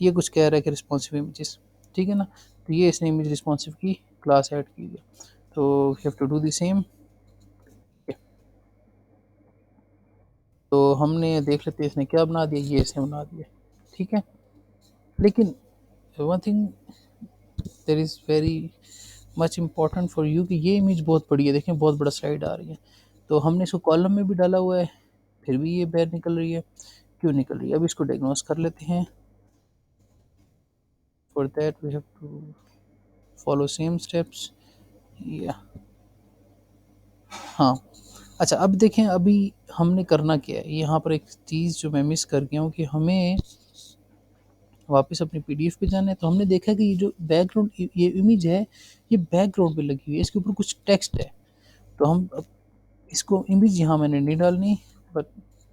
ये कुछ कह रहा है कि रिस्पॉन्सिव इमेजेस, ठीक है ना। तो ये इसने इमेज रिस्पॉन्सिव की क्लास ऐड की है, तो you have to do the same. तो हमने देख लेते हैं इसने क्या बना दिया, ये इसने बना दिया, ठीक है। लेकिन one thing there is very much important for you कि ये इमेज बहुत बड़ी है, देखें बहुत बड़ा स्लाइड आ रही है। तो हमने इसको कॉलम में भी डाला हुआ है, फिर भी ये बाहर निकल रही है, क्यों निकल रही है, अब इसको डायग्नोस कर लेते हैं। For that we have to follow same steps, या हाँ। अच्छा, अब देखें अभी हमने करना क्या है, यहाँ पर एक चीज़ जो मैं मिस कर गया हूँ कि हमें वापस अपनी पीडीएफ पे जाना है। तो हमने देखा कि ये जो बैकग्राउंड, ये इमेज है, ये बैकग्राउंड पे लगी हुई है, इसके ऊपर कुछ टेक्स्ट है। तो हम अब इसको इमेज यहाँ मैंने नहीं डालनी, बट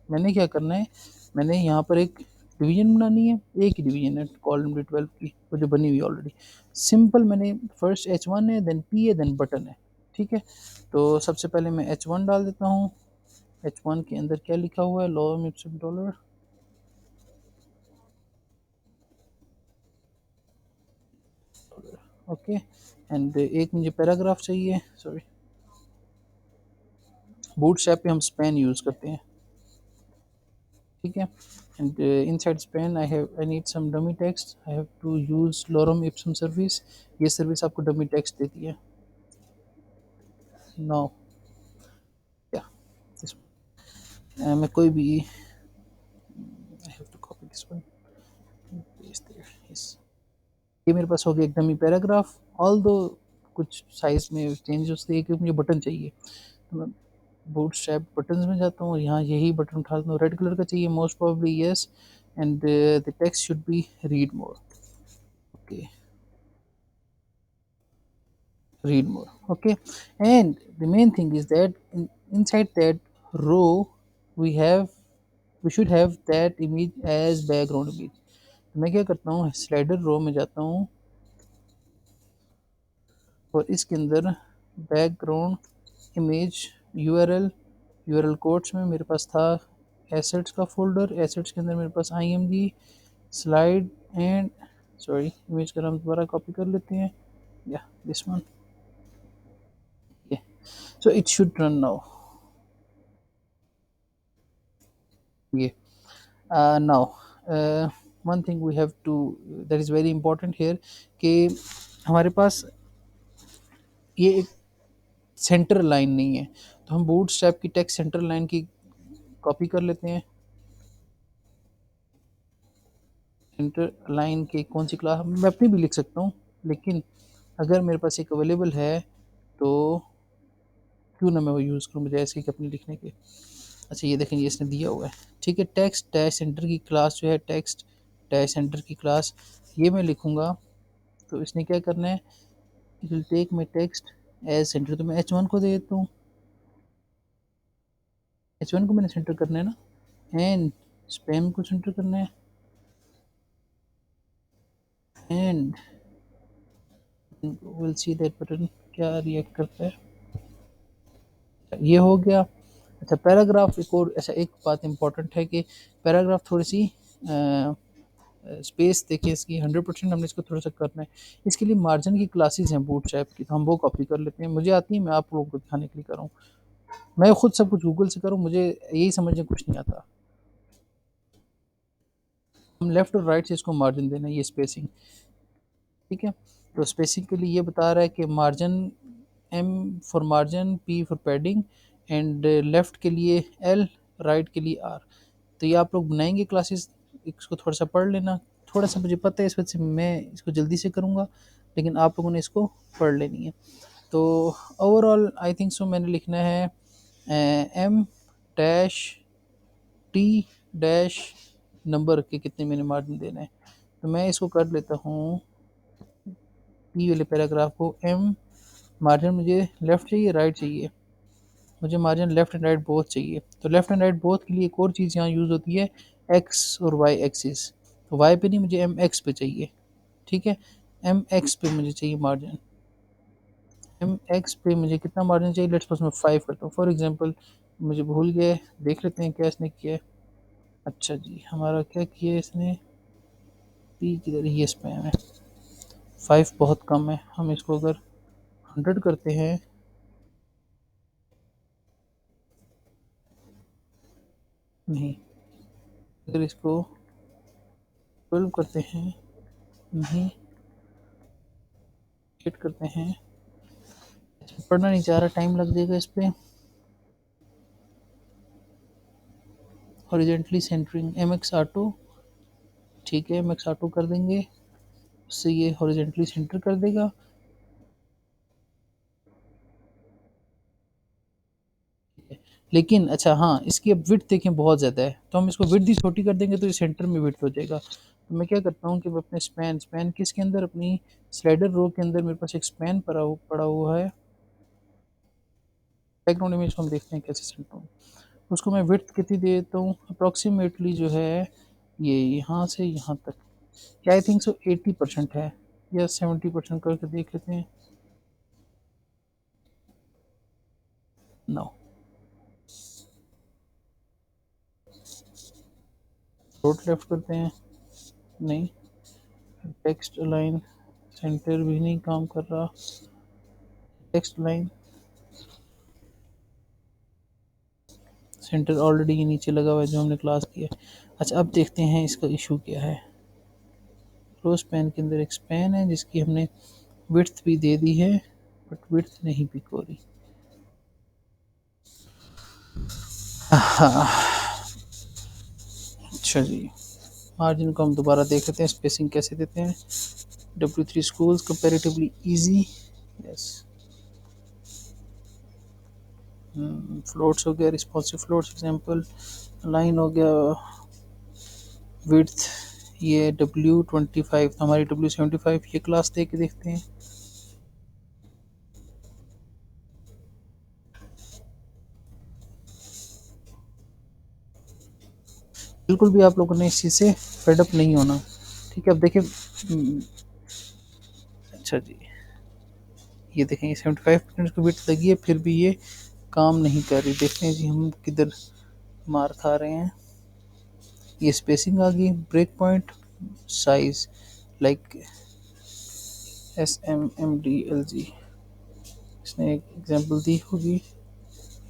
मैंने क्या करना है, मैंने यहाँ पर एक डिवीजन बनानी है, एक ही डिवीजन है कॉलम D12 की, वो जो बनी हुई ऑलरेडी सिंपल। मैंने फर्स्ट H1 है, देन P है, देन बटन है, ठीक है। तो सबसे पहले मैं H1 डाल देता हूँ। H1 के अंदर क्या लिखा हुआ है, log epsilon dollar, okay. And एक मुझे पैराग्राफ चाहिए, सॉरी बूटस्ट्रैप पे हम स्पैन यूज़ करते हैं, ठीक है। And inside span I need some dummy text, I have to use lorem ipsum service. ये सर्विस आपको डमी टेक्स्ट देती है। नाउ या मैं कोई भी I have to copy this one, paste there, yes. ये मेरे पास हो गया एक डमी पैराग्राफ। ऑल दो कुछ साइज में चेंज होती है कि मुझे बटन चाहिए, तो मैं बूटस्ट्रैप बटन्स में जाता हूँ और यहाँ यही बटन उठा लेता हूँ। रेड कलर का चाहिए, most probably yes. And the text should be read more. Okay, read more. Okay, and the main thing is that inside that row we have we should have that image as background image. तो मैं क्या करता हूँ, slider रो में जाता हूँ और इसके अंदर बैकग्राउंड इमेज यूआरएल कोड्स में मेरे पास था एसेट्स का फोल्डर। एसेट्स के अंदर मेरे पास IMG slide and sorry image का नाम दोबारा कॉपी कर लेते हैं, या दिस वन। ये so it should run now. ये now one thing we have to that is very important here कि हमारे पास ये एक सेंटर लाइन नहीं है, तो हम बूट स्ट्रैप की टेक्स्ट सेंटर लाइन की कॉपी कर लेते हैं। सेंटर लाइन की कौन सी क्लास, मैं अपनी भी लिख सकता हूँ, लेकिन अगर मेरे पास एक अवेलेबल है तो क्यों ना मैं वो यूज़ करूँ बजाय इसके कि अपनी लिखने के। अच्छा ये देखें, ये इसने दिया हुआ है, ठीक है। टेक्स्ट डैश सेंटर की क्लास जो है, टेक्स्ट डैश सेंटर की क्लास, ये मैं लिखूँगा तो इसने क्या करना है, it will take my text as center. तो मैं H1 को दे देता हूँ, H1 को मैंने सेंटर करना है ना, एंड स्पैम को सेंटर करना है, and will see that button क्या रिएक्ट करता है। ये हो गया। अच्छा पैराग्राफ, एक और ऐसा एक बात इंपॉर्टेंट है कि पैराग्राफ थोड़ी सी स्पेस देखिए इसकी 100% हमने इसको थोड़ा सा करना है। इसके लिए मार्जिन की क्लासेस हैं बूटस्ट्रैप की, तो हम वो कॉपी कर लेते हैं। मुझे आती है, मैं आप लोगों को दिखाने के लिए कर रहा हूँ। मैं खुद सब कुछ गूगल से करूँ, मुझे यही समझने कुछ नहीं आता। हम लेफ्ट और राइट से इसको मार्जिन देना है, ये स्पेसिंग, ठीक है। तो स्पेसिंग के लिए ये बता रहा है कि margin M for margin, P for padding, and left के लिए L, राइट के लिए R। तो ये आप लोग बनाएंगे क्लासेस, इसको थोड़ा सा पढ़ लेना। थोड़ा सा मुझे पता है, इस वजह से मैं इसको जल्दी से करूँगा, लेकिन आप लोगों ने इसको पढ़ लेनी है। तो ओवरऑल आई थिंक सो मैंने लिखना है M dash T dash number के कितने मैंने मार्जिन देना है। तो मैं इसको कर लेता हूँ, P वाले पैराग्राफ को M मार्जिन मुझे लेफ़्ट चाहिए, राइट चाहिए, मुझे margin left and right both चाहिए। तो लेफ़्ट एंड राइट बोथ के लिए एक और चीज़ यहाँ यूज़ होती है, एक्स और वाई एक्सिस। तो वाई पे नहीं, मुझे एम एक्स पे चाहिए, ठीक है। एम एक्स पे मुझे चाहिए मार्जिन, एम एक्स पे मुझे कितना मार्जिन चाहिए, लेट्स सपोज मैं 5 करता हूँ फॉर एग्जांपल। मुझे भूल गए, देख लेते हैं क्या इसने किया है। अच्छा जी, हमारा क्या किया है इसने, पी किधर, ये स्पैम है। 5 बहुत कम है, हम इसको अगर 100 करते हैं, नहीं, अगर इसको 12 करते हैं, नहीं, 8 करते हैं, पढ़ना नहीं चाह रहा, टाइम लग जाएगा इस पे। Horizontally centering M X auto, ठीक है, एम एक्स ऑटो कर देंगे, उससे ये हॉरिजेंटली सेंटर कर देगा। लेकिन अच्छा हाँ, इसकी अब विड्थ देखें बहुत ज़्यादा है, तो हम इसको विड्थ ही छोटी कर देंगे तो ये सेंटर में विड्थ हो जाएगा। तो मैं क्या करता हूँ कि मैं अपने स्पैन किसके अंदर, अपनी स्लाइडर रो के अंदर मेरे पास एक स्पैन पड़ा हुआ है। बैकग्राउंड इमेज को हम देखते हैं कैसे सेंटर हूँ। उसको मैं विड्थ कितनी दे देता हूँ, अप्रॉक्सीमेटली जो है ये यहाँ से यहाँ तक, क्या आई थिंक सो 80% है, या 70% करके देख लेते हैं। नो, रोट लेफ्ट करते हैं, नहीं, टेक्स्ट लाइन सेंटर भी नहीं काम कर रहा, टेक्स्ट लाइन सेंटर ऑलरेडी ये नीचे लगा हुआ है जो हमने क्लास किया है। अच्छा, अब देखते हैं इसका इशू क्या है। रो स्पैन के अंदर एक स्पैन है जिसकी हमने विड्थ भी दे दी है, बट विड्थ नहीं पिक हो रही। हाँ, अच्छा जी, मार्जिन को हम दोबारा देख लेते हैं, स्पेसिंग कैसे देते हैं। W3 schools comparatively easy, yes. Floats हो गया, रिस्पॉन्सिव फ्लोट्स एग्जांपल, लाइन हो गया, विड्थ ये W25 तो हमारी W75, ये क्लास दे के देखते हैं। बिल्कुल भी आप लोगों ने इस चीज़ से फेडअप नहीं होना, ठीक है। अब देखिए, अच्छा जी, ये देखें, ये 75% की विड्थ लगी है, फिर भी ये काम नहीं कर रही। देखते हैं जी हम किधर मार खा रहे हैं। ये स्पेसिंग आ गई, break point, size like SMMDLG, इसने एक एग्जांपल दी होगी।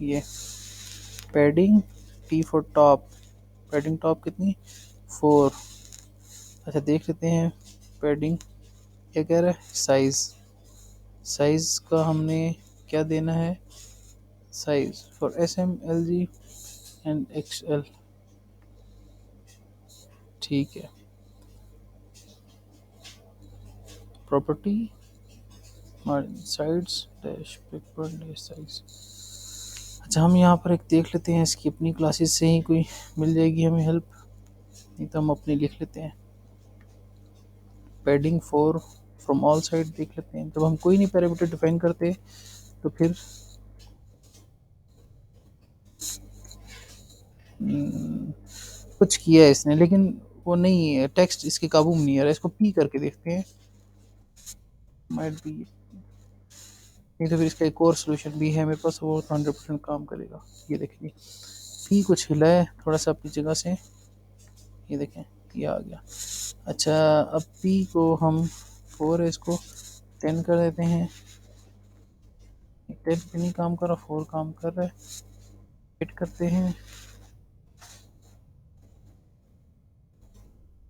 ये padding T for top, padding top कितनी, 4। अच्छा, देख लेते हैं पैडिंग क्या कह रहा है। साइज, साइज का हमने क्या देना है, size for SMLG and XL, ठीक है। Property, margin, sides, dash, paper, dash, size. अच्छा, हम यहाँ पर एक देख लेते हैं, इसकी अपनी क्लासेस से ही कोई मिल जाएगी हमें हेल्प, नहीं तो हम अपनी लिख लेते हैं। पैडिंग 4 फ्रॉम ऑल साइड देख लेते हैं। जब हम कोई नहीं पैरामीटर डिफाइन करते तो फिर कुछ किया है इसने, लेकिन वो नहीं है, टेक्स्ट इसके काबू में नहीं आ रहा। इसको पी करके देखते हैं, माइट बी, नहीं तो फिर इसका एक और सोल्यूशन भी है मेरे पास, वो 100% काम करेगा। ये देखिए, पी कुछ हिला है थोड़ा सा अपनी जगह से, ये देखें, ये आ गया। अच्छा, अब पी को हम 4 है, इसको 10 कर देते हैं। 10 पे नहीं काम कर रहा, 4 काम कर रहा है, हिट करते हैं।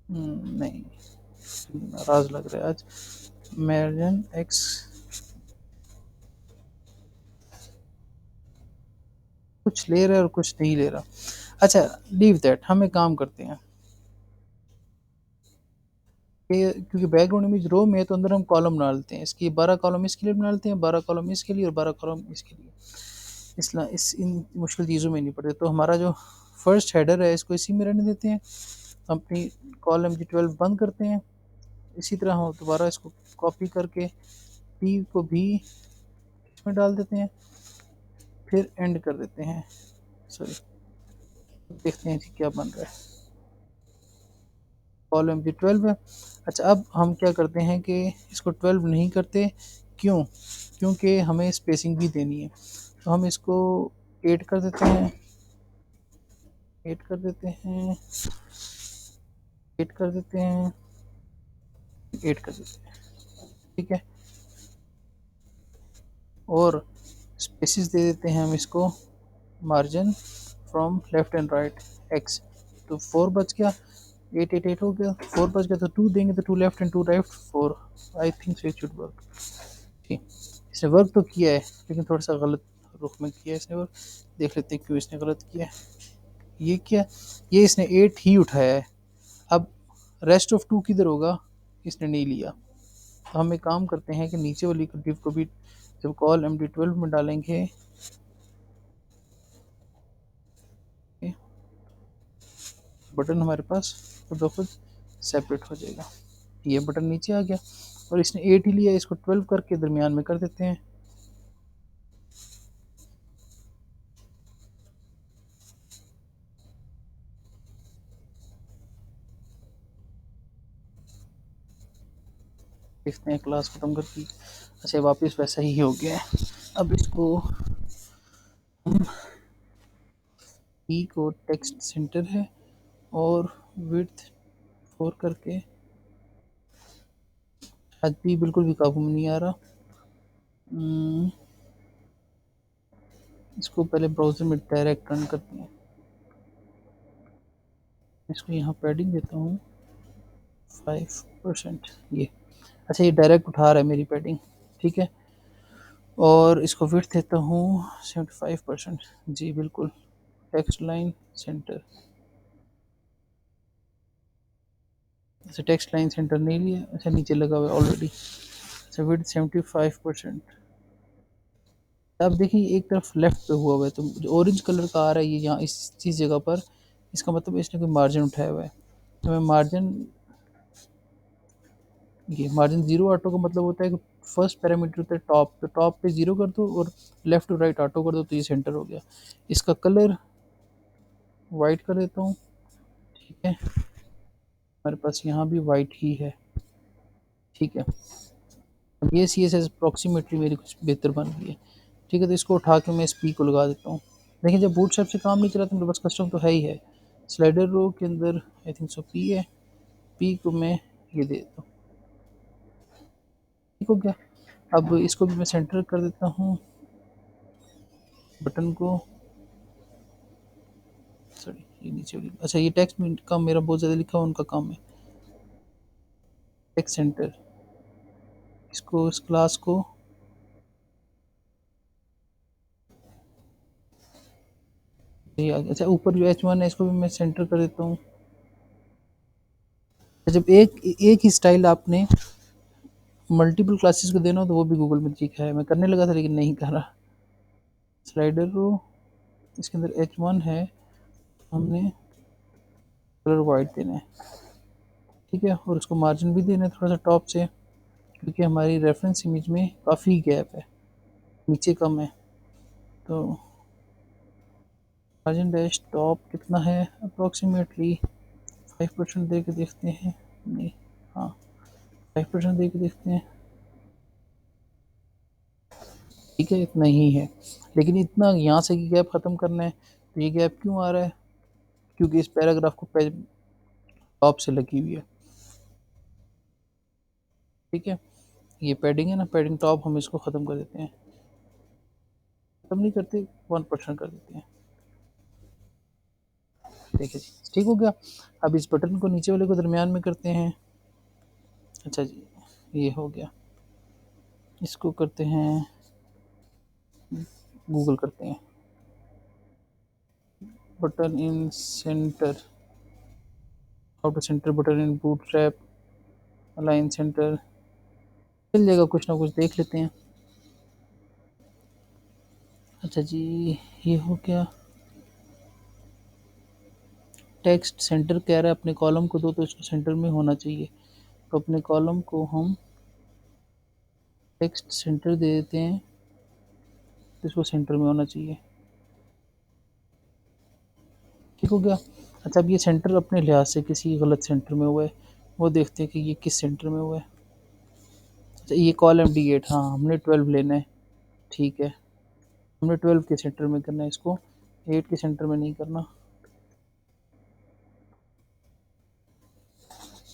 नहीं, नाराज लग रहा है आज। मार्जिन एक्स कुछ ले रहा है और कुछ नहीं ले रहा। अच्छा, लीव दैट, हम एक काम करते हैं कि क्योंकि बैकग्राउंड इमेज रो में है तो अंदर हम कॉलम डालते हैं। इसकी 12 कॉलम इसके लिए डालते हैं, 12 कॉलम इसके लिए और 12 कॉलम इसके लिए। इसलिए इस इन मुश्किल चीज़ों में नहीं पड़े। तो हमारा जो फर्स्ट हेडर है इसको इसी में रहने देते हैं, अपनी कॉलम की 12 बंद करते हैं। इसी तरह हम दोबारा इसको कॉपी करके पी को भी इसमें डाल देते हैं, फिर एंड कर देते हैं। सॉरी, देखते हैं क्या बन रहा है। कॉलम की 12 है। अच्छा, अब हम क्या करते हैं कि इसको 12 नहीं करते, क्यों, क्योंकि हमें स्पेसिंग भी देनी है। तो हम इसको 8 कर देते हैं, 8 कर देते हैं, 8 कर देते हैं, 8 कर देते हैं, ठीक है। और स्पेसिस दे देते हैं हम इसको, margin from left and right x. तो 4 बच गया, 8 8 8 हो गया, 4 बच गया तो 2 देंगे, तो 2 left and 2 right 4। I think so it should work. ठीक, इसने वर्क तो किया है लेकिन थोड़ा सा गलत रुख में किया है इसने वर्क। देख लेते हैं क्यों इसने गलत किया है। ये क्या, ये इसने 8 ही उठाया है। अब रेस्ट ऑफ 2 किधर होगा, इसने नहीं लिया। तो हम एक काम करते हैं कि नीचे वाली डिव को भी जब कॉल MD12 में डालेंगे, बटन हमारे पास खुद ब खुद सेपरेट हो जाएगा। ये बटन नीचे आ गया और इसने 8 ही लिया, इसको 12 करके दरमियान में कर देते हैं। देखते हैं क्लास खत्म करके। अच्छा, वापस वैसा ही हो गया है। अब इसको हम ई को टेक्स्ट सेंटर है और विड्थ 4 करके, आज भी बिल्कुल भी काबू में नहीं आ रहा। इसको पहले ब्राउज़र में डायरेक्ट रन करते हैं। इसको यहाँ पैडिंग देता हूँ 5%। ये अच्छा, ये डायरेक्ट उठा रहा है मेरी पैडिंग, ठीक है। और इसको विड्थ देता हूँ 75%। जी बिल्कुल। Text line centre. अच्छा, टेक्स्ट लाइन सेंटर नहीं लिया, अच्छा नीचे लगा हुआ है ऑलरेडी। अच्छा, विड्थ 75%। अब देखिए एक तरफ लेफ्ट पे हुआ हुआ है, तो जो ऑरेंज कलर का आ रहा है ये यहाँ इस जगह पर, इसका मतलब इसने कोई मार्जिन उठाया हुआ है। तो मैं मार्जिन, ये मार्जिन जीरो ऑटो का मतलब होता है कि फर्स्ट पैरामीटर होता है टॉप, तो टॉप पे जीरो कर दो और लेफ्ट टू राइट ऑटो कर दो, तो ये सेंटर हो गया। इसका कलर वाइट कर देता हूँ, ठीक है। हमारे पास यहाँ भी वाइट ही है, ठीक है। अब ये सी एस एस अप्रॉक्सीमेटली मेरी कुछ बेहतर बन गई है, ठीक है। तो इसको उठा के मैं इस पी को लगा देता हूँ। देखिए जब बूटस्ट्रैप से काम नहीं चला तो मेरे पास कस्टम तो है ही है। स्लाइडर रो के अंदर आई थिंक सो पी है, पी को मैं ये दे देता हूँ, ठीक हो गया। अब इसको भी मैं सेंटर कर देता हूँ, बटन को, सॉरी ये नीचे वाली, अच्छा ये टेक्स्ट में काम मेरा बहुत ज़्यादा लिखा हुआ, उनका काम है टेक्स्ट सेंटर। इसको इस क्लास को ये अच्छा ऊपर जो H1 है इसको भी मैं सेंटर कर देता हूँ। जब एक एक ही स्टाइल आपने मल्टीपल क्लासेस को देना हो तो वो भी गूगल में सीखा है, मैं करने लगा था लेकिन नहीं कर रहा। स्लाइडर रो, इसके अंदर H1 है, हमने कलर वाइट देना है, ठीक है। और उसको मार्जिन भी देना है थोड़ा सा टॉप से, क्योंकि हमारी रेफरेंस इमेज में काफ़ी गैप है, नीचे कम है। तो मार्जिन डैश टॉप कितना है, अप्रॉक्सीमेटली 5% दे के देखते हैं, नहीं, हाँ 5% दे के देखते हैं, ठीक है इतना ही है। लेकिन इतना यहाँ से गैप ख़त्म करना है, तो ये गैप क्यों आ रहा है, क्योंकि इस पैराग्राफ को टॉप से लगी हुई है, ठीक है। ये पैडिंग है ना, पैडिंग टॉप, हम इसको ख़त्म कर देते हैं, ख़त्म नहीं करते 1% कर देते हैं, देखिए जी ठीक हो गया। अब इस बटन को नीचे वाले को दरमियान में करते हैं, अच्छा जी ये हो गया। इसको करते हैं गूगल करते हैं, button in center, how to center button in bootstrap, align center, चल जाएगा, कुछ ना कुछ देख लेते हैं। अच्छा जी ये हो गया। टेक्स्ट सेंटर कह रहा है अपने कॉलम को दो, तो इसको सेंटर में होना चाहिए, तो अपने कॉलम को हम टेक्स्ट सेंटर दे देते हैं, तो इसको सेंटर में होना चाहिए, ठीक हो गया। अच्छा अब ये सेंटर अपने लिहाज से किसी गलत सेंटर में हुआ है, वो देखते हैं कि ये किस सेंटर में हुआ है। अच्छा ये कॉलम D8, हाँ हमने 12 लेना है, ठीक है। हमने 12 के सेंटर में करना है इसको, 8 के सेंटर में नहीं करना,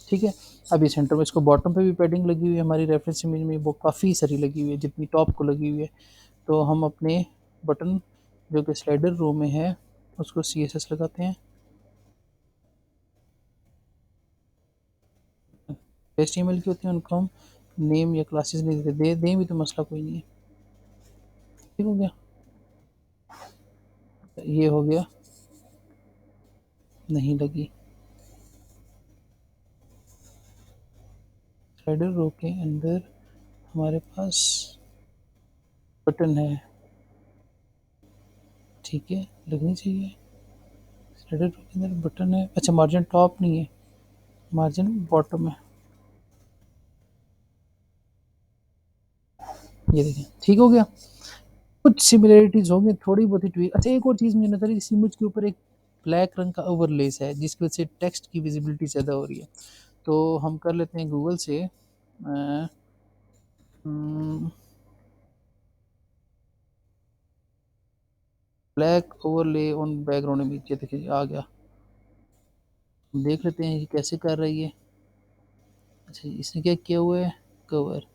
ठीक है। अब ये सेंटर में, इसको बॉटम पे भी पैडिंग लगी हुई है हमारी रेफरेंस इमेज में, वो काफ़ी सारी लगी हुई है जितनी टॉप को लगी हुई है। तो हम अपने बटन जो कि स्लाइडर रो में है उसको CSS लगाते हैं। HTML की होती हैं उनको हम नेम या क्लासेस नहीं देते, दे दें भी तो मसला कोई नहीं है, ठीक हो गया। ये हो गया, नहीं लगी। स्लाइडर रो के अंदर हमारे पास बटन है, ठीक है लगनी चाहिए। स्लाइडर रो के अंदर बटन है, अच्छा मार्जिन टॉप नहीं है, मार्जिन बॉटम है, ये देखें ठीक हो गया। कुछ सिमिलरिटीज होंगी, थोड़ी बहुत ही ट्वीक। अच्छा एक और चीज़ मुझे नजर आई, इस इमेज के ऊपर एक ब्लैक रंग का ओवरलेस है जिसकी वजह से टेक्स्ट की विजिबिलिटी ज़्यादा हो रही है, तो हम कर लेते हैं गूगल से black overlay on background image, ये देखिए आ गया। हम देख लेते हैं ये कैसे कर रही है। अच्छा इसने क्या किया हुआ है, कवर,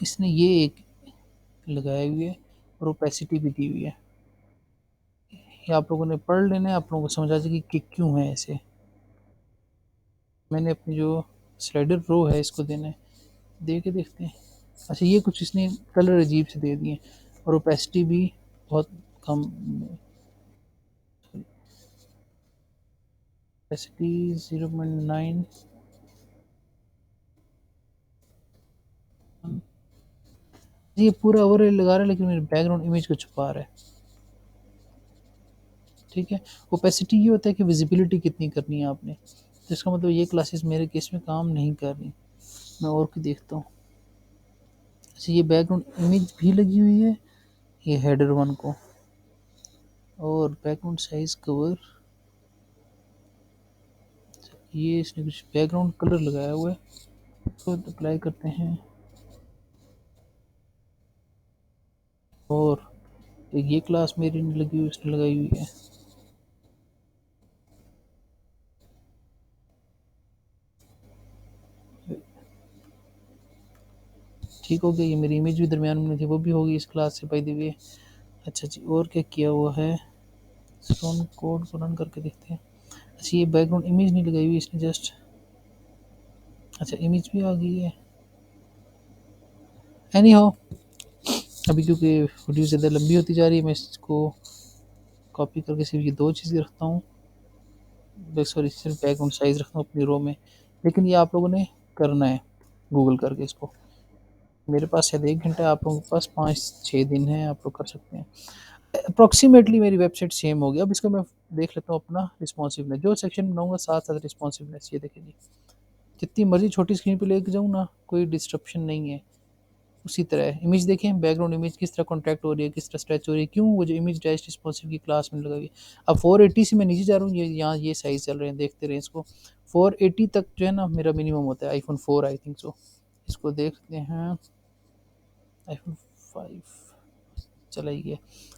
इसने ये एक लगाई हुई है और ओपेसिटी भी दी हुई है, ये आप लोगों ने पढ़ लेना है, आप लोगों को समझ आ जाएगी कि क्यों है ऐसे। मैंने अपनी जो स्लाइडर रो है इसको देना है, दे के देखते हैं। अच्छा ये कुछ इसने कलर अजीब से दे दिए और ओपेसिटी भी बहुत कम, ओपेसिटी 0.9। ये पूरा ओवरले लगा रहा है लेकिन मेरे बैकग्राउंड इमेज को छुपा रहा है। ठीक है, ओपेसिटी ये होता है कि विजिबिलिटी कितनी करनी है आपने, तो इसका मतलब ये क्लासेस मेरे केस में काम नहीं कर रही। मैं और भी देखता हूँ। अच्छा ये बैकग्राउंड इमेज भी लगी हुई है, ये हेडर वन को, और बैकग्राउंड साइज कवर, ये इसने कुछ बैकग्राउंड कलर लगाया हुआ है, तो अप्लाई करते हैं। और ये क्लास मेरी नहीं लगी हुई, उसने लगाई हुई है। ठीक हो गया, ये मेरी इमेज भी दरमियान में थी, वो भी होगी इस क्लास से बाय द वे। अच्छा जी, और क्या किया हुआ है, स्टोन कोड को रन करके देखते हैं। अच्छा ये बैकग्राउंड इमेज नहीं लगाई हुई इसने, जस्ट अच्छा इमेज भी आ गई है। एनी हो, अभी क्योंकि वीडियो ज़्यादा लंबी होती जा रही है, मैं इसको कॉपी करके सिर्फ ये दो चीज़ें रखता हूँ, सॉरी सिर्फ बैकग्राउंड साइज रखता हूँ अपनी रो में। लेकिन ये आप लोगों ने करना है गूगल करके इसको। मेरे पास शायद 1 घंटा, आप लोगों के पास 5-6 दिन है, आप लोग कर सकते हैं। अप्रॉक्सीमेटली मेरी वेबसाइट सेम होगी। अब इसको मैं देख लेता हूँ अपना रिस्पॉन्सिवनेस, जो सेक्शन बनाऊंगा साथ साथ रिस्पॉन्सिवनेस। ये देखिए जी, जितनी मर्जी छोटी स्क्रीन पे लेके जाऊँ ना, कोई डिस्ट्रप्शन नहीं है। उसी तरह इमेज देखें, बैकग्राउंड इमेज किस तरह कॉन्ट्रैक्ट हो रही है, किस तरह स्ट्रेच हो रही है, क्यों वो जो इमेज डैश रिस्पॉन्सिव की क्लास में लगा हुई है। अब 480 से मैं नीचे जा रहा हूँ, ये यहाँ ये साइज़ चल रहे हैं, देखते रहे इसको। 480 तक जो है ना मेरा मिनिमम होता है, आईफोन 4 आई थिंक सो। इसको देखते हैं, आईफोन 5 चला ही गया।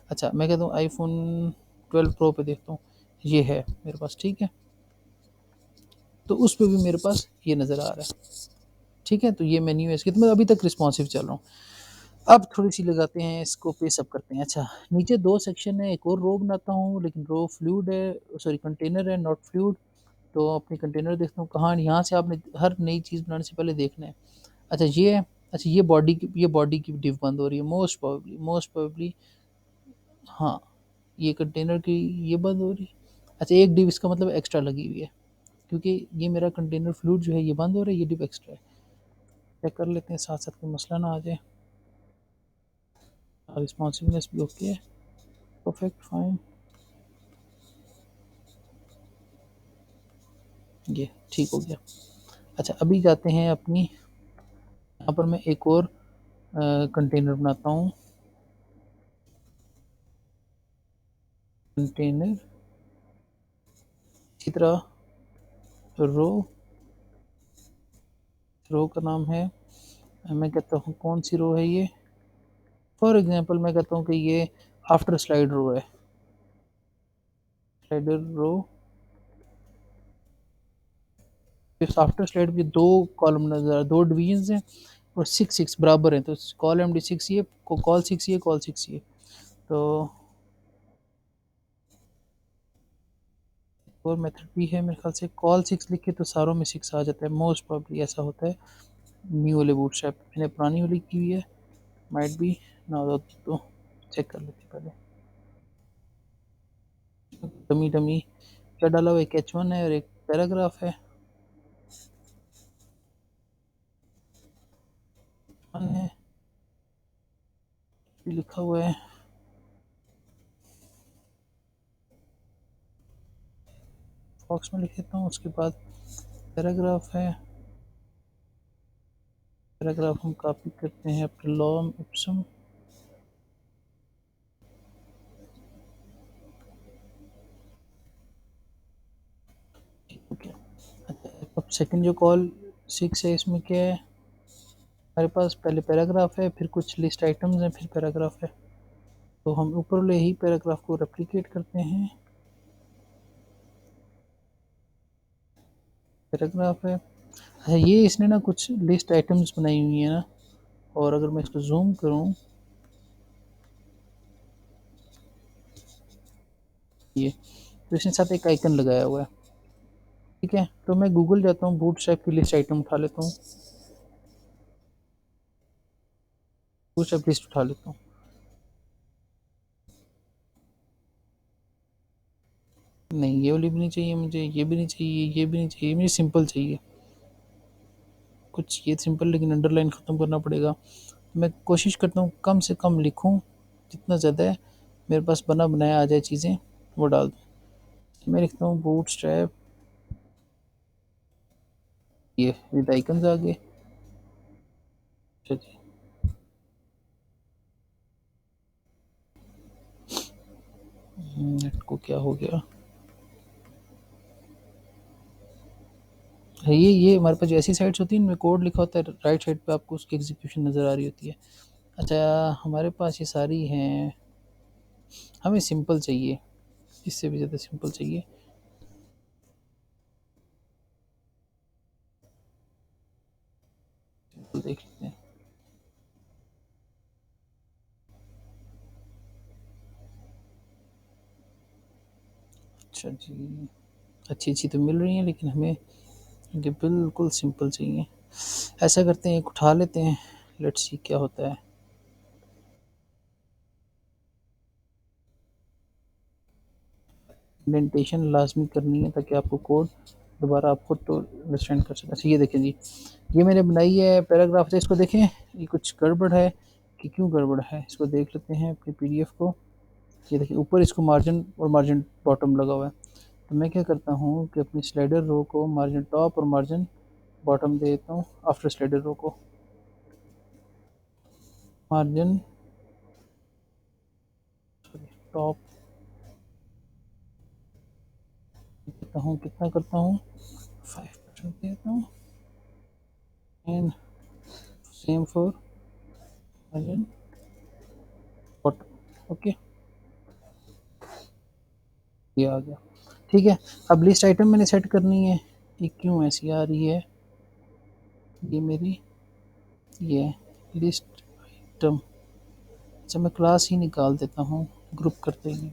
अच्छा मैं कहता हूँ आईफोन 12 प्रो पे देखता हूँ, ये है मेरे पास, ठीक है। तो उस पर भी मेरे पास ये नज़र आ रहा है, ठीक है। तो ये मेन्यू है इसकी, तो मैं अभी तक रिस्पॉन्सिव चल रहा हूँ। अब थोड़ी सी लगाते हैं इसको, पे सब करते हैं। अच्छा नीचे दो सेक्शन है, एक और रो बनाता हूँ, लेकिन रो फ्लूइड है, सॉरी कंटेनर है नॉट फ्लूइड। तो अपनी कंटेनर देखता हूँ कहाँ, यहाँ से आपने हर नई चीज़ बनाने से पहले देखना है। अच्छा ये है, अच्छा ये बॉडी की डिव बंद हो रही है, मोस्ट प्रोबेबली हाँ, ये कंटेनर की ये बंद हो रही है। अच्छा एक डिव इसका मतलब एक्स्ट्रा लगी हुई है, क्योंकि ये मेरा कंटेनर फ्लूइड जो है ये बंद हो रहा है, ये डिव एक्स्ट्रा है। चेक कर लेते हैं साथ साथ, कोई मसला ना आ जाए। रिस्पॉन्सिवनेस भी ओके है, परफेक्ट फाइन, ये ठीक हो गया। अच्छा अभी जाते हैं अपनी, यहाँ पर मैं एक और कंटेनर बनाता हूँ, कंटेनर इसी तरह रो, रो का नाम है, मैं कहता हूँ कौन सी रो है ये, फॉर एग्जांपल मैं कहता हूँ कि ये आफ्टर स्लाइड रो है, स्लाइडर रो। इस आफ्टर स्लाइड में दो कॉलम नजर, दो डिवीजन हैं और 6 6 बराबर हैं, तो कॉल एम डी 6 ये, कॉल 6 ये, कॉल 6 ये। तो और मेथड भी है मेरे ख्याल से, कॉल 6 लिखे तो सारों में 6 आ जाता है, मोस्ट प्रॉब्ली ऐसा होता है। न्यू वाले बूटस्ट्रैप मैंने पुरानी वाली की हुई है, माइट भी ना हो तो चेक कर लेते पहले। डमी डमी क्या डाला हुआ, एक H1 है और एक पैराग्राफ है, है भी लिखा हुआ है। बॉक्स में लिख देता हूँ, उसके बाद पैराग्राफ है, पैराग्राफ हम कॉपी करते हैं अपने लॉम इप्सम, ओके। अब सेकंड जो कॉल 6 है इसमें क्या है, हमारे पास पहले पैराग्राफ है, फिर कुछ लिस्ट आइटम्स हैं, फिर पैराग्राफ है। तो हम ऊपर वाले ही पैराग्राफ को रेप्लिकेट करते हैं, पैराग्राफ है। अच्छा ये इसने ना कुछ लिस्ट आइटम्स बनाई हुई है ना, और अगर मैं इसको जूम करूँ, ये तो इसके साथ एक आइकन लगाया हुआ है। ठीक है, तो मैं गूगल जाता हूँ, बूटस्ट्रैप की लिस्ट आइटम उठा लेता हूँ, बूटस्ट्रैप लिस्ट उठा लेता हूँ। नहीं, ये वाली भी नहीं चाहिए मुझे, ये भी नहीं चाहिए, ये भी नहीं चाहिए, मुझे सिंपल चाहिए कुछ, ये सिंपल लेकिन अंडरलाइन ख़त्म करना पड़ेगा। मैं कोशिश करता हूँ कम से कम लिखूँ, जितना ज़्यादा है मेरे पास बना बनाया आ जाए चीज़ें वो डाल दूँ। मैं लिखता हूँ बूट स्ट्रैप, ये विद आइकन्स आ गए। अच्छा जी, नेट को क्या हो गया? ये हमारे पास जो ऐसी साइट्स होती हैं इनमें कोड लिखा होता है, राइट साइड पे आपको उसकी एग्जीक्यूशन नज़र आ रही होती है। अच्छा, हमारे पास ये सारी हैं, हमें सिंपल चाहिए, इससे भी ज़्यादा सिंपल चाहिए। तो देख लेते हैं। अच्छा जी, अच्छी अच्छी तो मिल रही हैं लेकिन हमें ये बिल्कुल सिंपल चाहिए। ऐसा करते हैं, एक उठा लेते हैं, लेट्स सी क्या होता है। इंडेंटेशन लाजमी करनी है ताकि आपको कोड दोबारा आप खुद तो अंडरस्टैंड कर सकें। अच्छा, ये देखें जी, ये मैंने बनाई है पैराग्राफ से, इसको देखें, ये कुछ गड़बड़ है कि क्यों गड़बड़ है, इसको देख लेते हैं अपनी पीडीएफ को। ये देखिए ऊपर इसको मार्जिन और मार्जिन बॉटम लगा हुआ है। तो मैं क्या करता हूँ कि अपनी स्लाइडर रो को मार्जिन टॉप और मार्जिन बॉटम दे देता हूँ। आफ्टर स्लाइडर रो को मार्जिन टॉप देता हूँ, कितना करता हूँ, 5% देता हूँ, and same for margin bottom. Okay, ये आ गया। ठीक है, अब लिस्ट आइटम मैंने सेट करनी है, ये क्यों ऐसी आ रही है, ये मेरी ये लिस्ट आइटम। अच्छा, मैं क्लास ही निकाल देता हूँ, ग्रुप करते ही।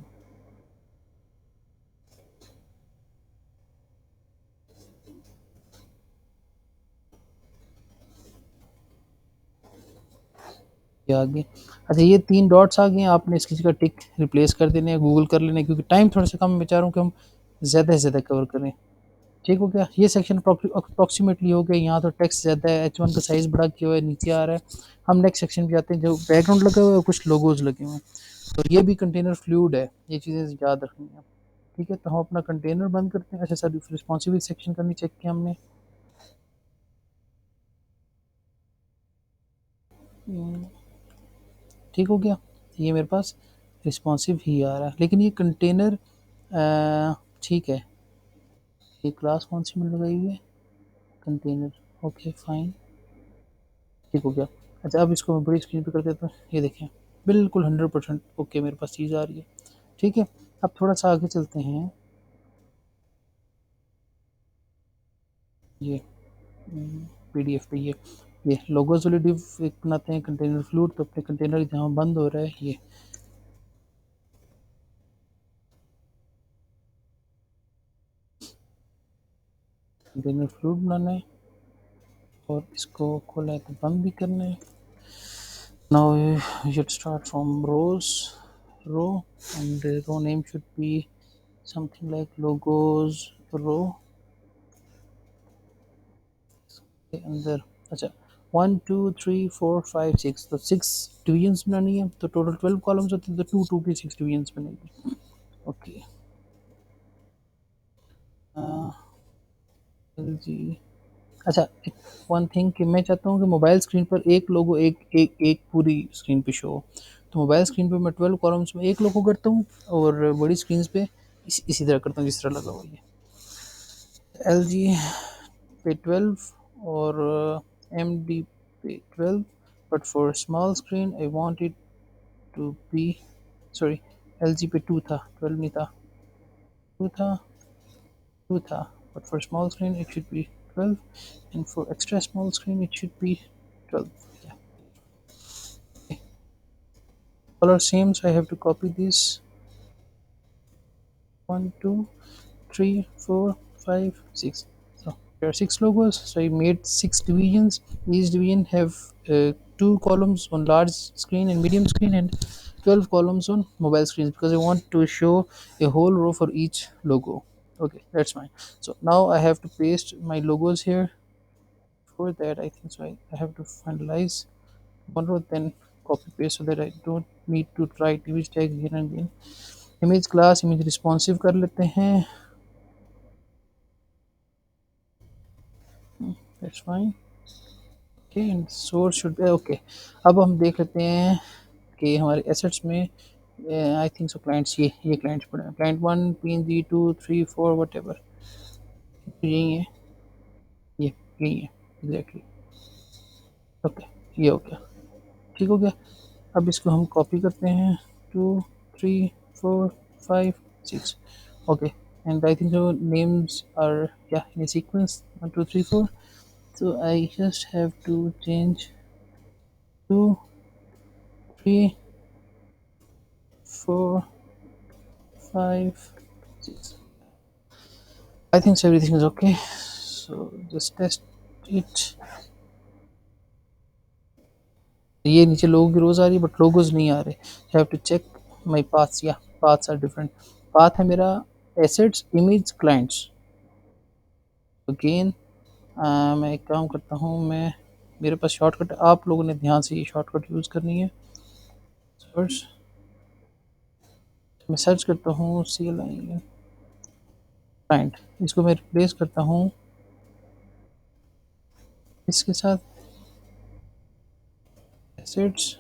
ये आ गए। अच्छा, ये 3 डॉट्स आ गए हैं, आपने इसकी जगह टिक रिप्लेस कर देने हैं, गूगल कर लेना है, क्योंकि टाइम थोड़ा सा कम है, मैं चाह रहा हूँ कि हम ज़्यादा से ज़्यादा कवर करें। ठीक हो गया, ये सेक्शन अप्रॉक्सीमेटली हो गया। यहाँ तो टेक्स्ट ज़्यादा है, H1 का साइज़ बड़ा किया हुआ है, नीचे आ रहा है। हम नेक्स्ट सेक्शन पे आते हैं, जो बैकग्राउंड लगे हुए हैं, कुछ लोगोज लगे हुए हैं। तो ये भी कंटेनर फ्लूइड है, ये चीज़ें याद रखनी है। ठीक है, तो हम अपना कंटेनर बंद करते हैं। अच्छा सर, रिस्पॉन्सिव सेक्शन का नहीं चेक किया हमने। ठीक हो गया, ये मेरे पास रिस्पॉन्सिव ही आ रहा है, लेकिन ये कंटेनर ठीक है। ये क्लास कौन सी में लगाई हुई है, कंटेनर। ओके फाइन, ठीक हो गया। अच्छा, अब इसको मैं बड़ी स्क्रीन पे कर देता हूँ, ये देखें बिल्कुल 100% ओके मेरे पास चीज़ आ रही है। ठीक है, अब थोड़ा सा आगे चलते हैं। ये पीडीएफ पे ये लोगोज वाली डिव एक बनाते हैं, कंटेनर फ्लूट, तो अपने कंटेनर जहाँ बंद हो रहा है, ये कंटेनर फ्लूट बनाना है और इसको खोला है तो बंद भी करना है। Now you should start from row, and the row name should be something like logos row के अंदर। अच्छा, 1 2 3 4 5 6, तो 6 डिवीजन्स बनानी है, तो टोटल 12 कॉलम्स होते हैं, तो 2 2 की 6 डिवीजन्स बनेगी। ओके जी। अच्छा, वन थिंग कि मैं चाहता हूँ कि मोबाइल स्क्रीन पर एक लोगो एक एक एक पूरी स्क्रीन पे शो हो। तो मोबाइल स्क्रीन पे मैं 12 कॉलम्स में एक लोगो करता हूँ, और बड़ी स्क्रीन पे इसी तरह करता हूँ जिस तरह लगा हुआ है। एल जी पे 12 और एम डी पे 12, but for small screen I want it to be, sorry, L G पे 2 था, 12 नहीं था, 2 था, 2 था, but for small screen it should be 12, and for extra small screen it should be 12. Yeah. Color same, so I have to copy this. 1 2 3 4 5 6. So there are 6 logos, so I made 6 divisions. Each division have 2 columns on large screen and medium screen, and 12 columns on mobile screens, because I want to show a whole row for each logo. Okay, that's fine. So now I have to paste my logos here. For that, I think so I have to finalize one row, then copy paste, so that I don't need to write image tag again and again. Image class image responsive कर लेते हैं. That's fine. Okay, and source should be okay. अब हम देख लेते हैं कि हमारे एसेट्स में आई थिंक सो क्लाइंट्स, ये क्लाइंट्स पड़े हैं. क्लाइंट 1 PNG 2 3 4 वट एवर, यही है, ये यही है एग्जैक्टली. ओके, ये हो गया, ठीक हो गया. अब इसको हम कॉपी करते हैं. 2 3 4 5 6. Okay, and I think so names are, yeah, in a sequence 1 2 3 4. So I just have to change 2 3 4 5 6. I think so everything is okay. So just test it. ये नीचे लोगों की रोज आ रही है, बट लोगोज नहीं आ रहे. Have to check my paths. Yeah paths are different. Path है मेरा एसेट्स इमेज क्लाइंट्स. अगेन मैं एक काम करता हूँ, मैं मेरे पास शॉर्टकट, आप लोगों ने ध्यान से ये शॉर्टकट यूज़ करनी है. सर्च, मैं सर्च करता हूँ CLI क्लाइंट. इसको मैं रिप्लेस करता हूँ इसके साथ, एसेट्स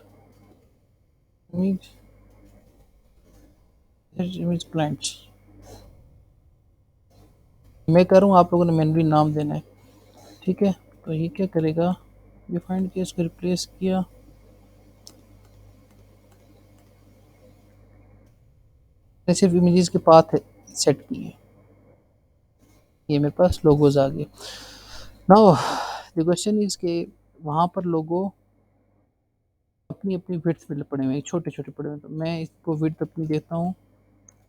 इमेज इमेज क्लाइंट्स. मैं कर रहा हूँ, आप लोगों ने मैनुअली नाम देना है, ठीक है. तो ये क्या करेगा, ये फाइंड किया, इसको रिप्लेस किया. मैं सिर्फ इमेजेस के पाथ सेट किए, ये मेरे पास लोगोज आ गए. नाउ द क्वेश्चन इज के वहाँ पर लोगो अपनी अपनी विड्थ में पड़े हुए हैं, छोटे छोटे पड़े हुए हैं. तो मैं इसको विड्थ अपनी देता हूँ.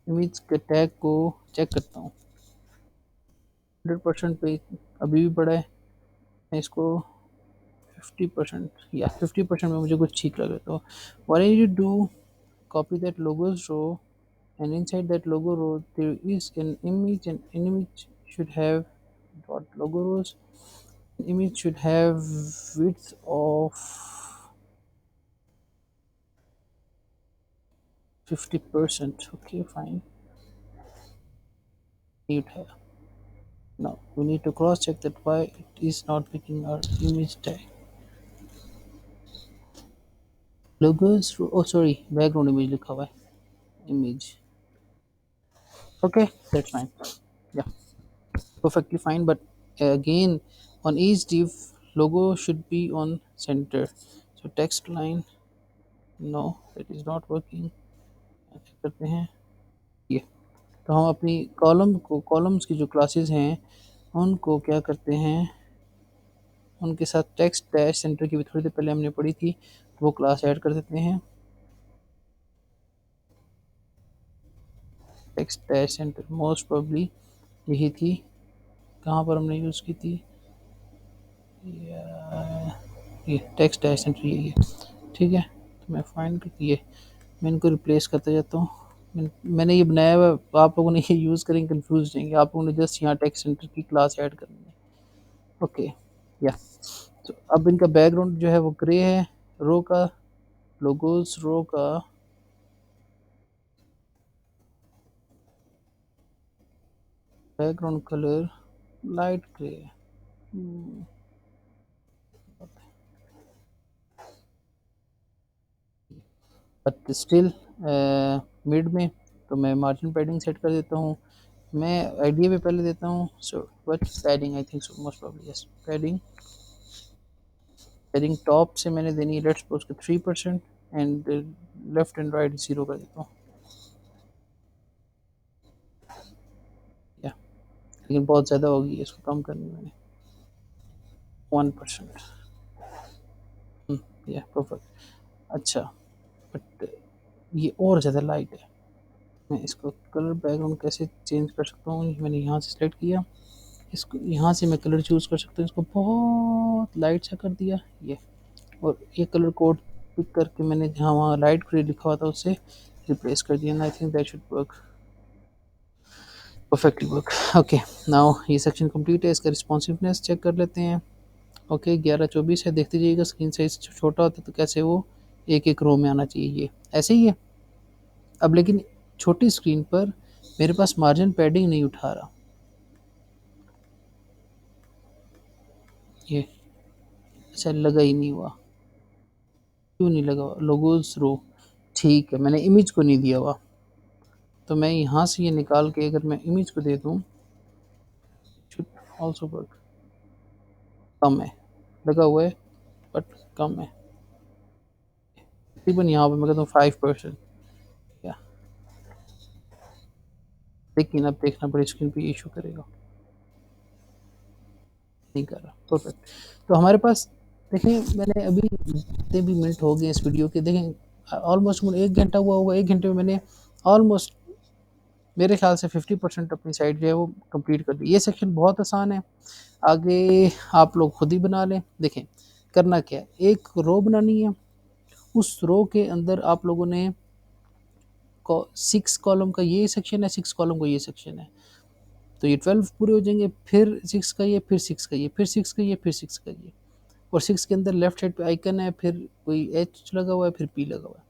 इमेज के टैग को चेक करता हूँ, 100% पे अभी भी बड़ा है. मैं इसको 50% या 50% में मुझे कुछ ठीक लगे. तो what I need to do, copy that logos row, and inside that logo row there is an image, and an image should have dot logo rows. An image should have width of 50%. Okay, fine. It have. Now we need to cross check that why it is not picking our image tag. Logos row, oh sorry, background image लिखा हुआ है, image. Okay, that's fine. Yeah, perfectly fine. But again, on each div, logo should be on center. So text line, no, that is not working. ऐसे करते हैं ये. तो हम अपनी कॉलम्स की जो क्लासेस हैं उनको क्या करते हैं, उनके साथ टेक्स्ट डैश सेंटर की भी थोड़ी देर पहले हमने पढ़ी थी, तो वो क्लास ऐड कर देते हैं. Text dash centre most probably यही थी, कहाँ पर हमने यूज़ की थी, ये टेक्स्ट डैश सेंटर यही है, ठीक है. तो मैं फाइंड करके ये मैं इनको रिप्लेस करता जाता हूँ. मैंने ये बनाया हुआ, आप लोगों ने ये यूज़ करेंगे कंफ्यूज जाएंगे. आप लोगों ने जस्ट यहाँ टेक्स्ट सेंटर की क्लास ऐड करनी है. ओके, या तो अब इनका बैकग्राउंड जो है वो ग्रे है, रो का, लोगोस रो का बैकग्राउंड कलर लाइट ग्रे है. बट स्टिल मिड में, तो मैं मार्जिन पैडिंग सेट कर देता हूँ. मैं आइडिया पे पहले देता हूँ. So but padding I think so most probably yes, padding padding top से मैंने देनी है, लेट्स सपोज के 3%, एंड लेफ्ट एंड राइट 0 कर देता हूँ. या लेकिन बहुत ज़्यादा होगी, इसको कम करनी मैंने 1%. या परफेक्ट. अच्छा, बट ये और ज़्यादा लाइट है. मैं इसको कलर बैकग्राउंड कैसे चेंज कर सकता हूँ, ये मैंने यहाँ से सिलेक्ट किया, इसको यहाँ से मैं कलर चूज़ कर सकता हूँ, इसको बहुत लाइट सा कर दिया ये, और ये कलर कोड पिक करके मैंने जहाँ वहाँ लाइट ग्रे लिखा हुआ था उससे रिप्लेस कर दिया, I think that should work perfectly work. Okay, now ये सेक्शन कंप्लीट है, इसका रिस्पॉन्सिवनेस चेक कर लेते हैं। ओके 11:24 है, देखते जाइएगा, स्क्रीन साइज छोटा होता है तो कैसे वो एक एक रो में आना चाहिए, ये ऐसे ही है। अब लेकिन छोटी स्क्रीन पर मेरे पास मार्जिन पैडिंग नहीं उठा रहा, ये अच्छा लगा ही नहीं हुआ, क्यों नहीं लगा हुआ, लोगोस रो, ठीक है मैंने इमेज को नहीं दिया हुआ, तो मैं यहाँ से ये निकाल के अगर मैं इमेज को दे दूँ, शुड ऑल्सो वर्क, कम है, लगा हुआ है बट कम है, तकरीबन यहाँ पे मैं कहता हूँ 5%, या लेकिन अब देखना बड़ी स्क्रीन पे इशू करेगा, नहीं कर रहा, परफेक्ट। तो हमारे पास देखें, मैंने अभी जितने भी मिनट हो गए इस वीडियो के, देखें ऑलमोस्ट मुझे 1 घंटा हुआ होगा, 1 घंटे में मैंने ऑलमोस्ट मेरे ख्याल से 50% अपनी साइड जो है वो कंप्लीट कर दी। ये सेक्शन बहुत आसान है, आगे आप लोग खुद ही बना लें। देखें करना क्या है, एक रो बनानी है, उस रो के अंदर आप लोगों ने 6 कॉलम का ये सेक्शन है, 6 कॉलम का ये सेक्शन है, तो ये 12 पूरे हो जाएंगे, फिर 6 का ये, फिर 6 का ये, फिर 6 का ये, फिर 6 का ये, और 6 के अंदर लेफ्ट साइड पे आइकन है, फिर कोई एच लगा हुआ है, फिर पी लगा हुआ है,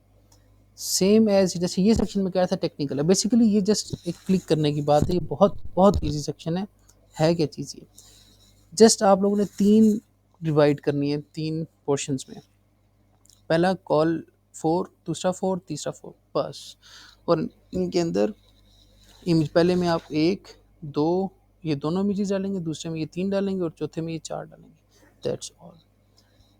सेम एज जैसे ये सेक्शन में क्या था टेक्निकल है, बेसिकली ये जस्ट एक क्लिक करने की बात है, ये बहुत बहुत ईजी सेक्शन है क्या चीज़ ये, जस्ट आप लोगों ने 3 डिवाइड करनी है, 3 पोर्शंस में, पहला कॉल 4, दूसरा 4, तीसरा 4, बस, और इनके अंदर इमेज पहले में आप 1, 2 ये दोनों इमेजेस डालेंगे, दूसरे में ये 3 डालेंगे, और चौथे में ये 4 डालेंगे, दैट्स ऑल।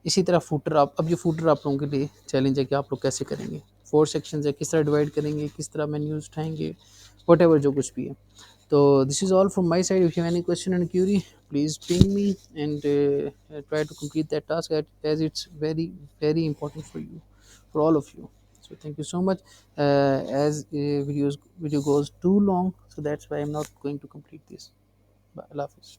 इसी तरह फूटर, आप अब ये फूटर आप लोगों के लिए चैलेंज है कि आप लोग कैसे करेंगे, 4 सेक्शंस है, किस तरह डिवाइड करेंगे, किस तरह मेन्यूज उठाएंगे, वट जो कुछ भी है। तो this is all from my side, if you have any question and query please ping me and try to complete that task as it's very very important for you, for all of you. So thank you so much. As video goes too long, so that's why I'm not going to complete this. Bye. Allah Hafiz.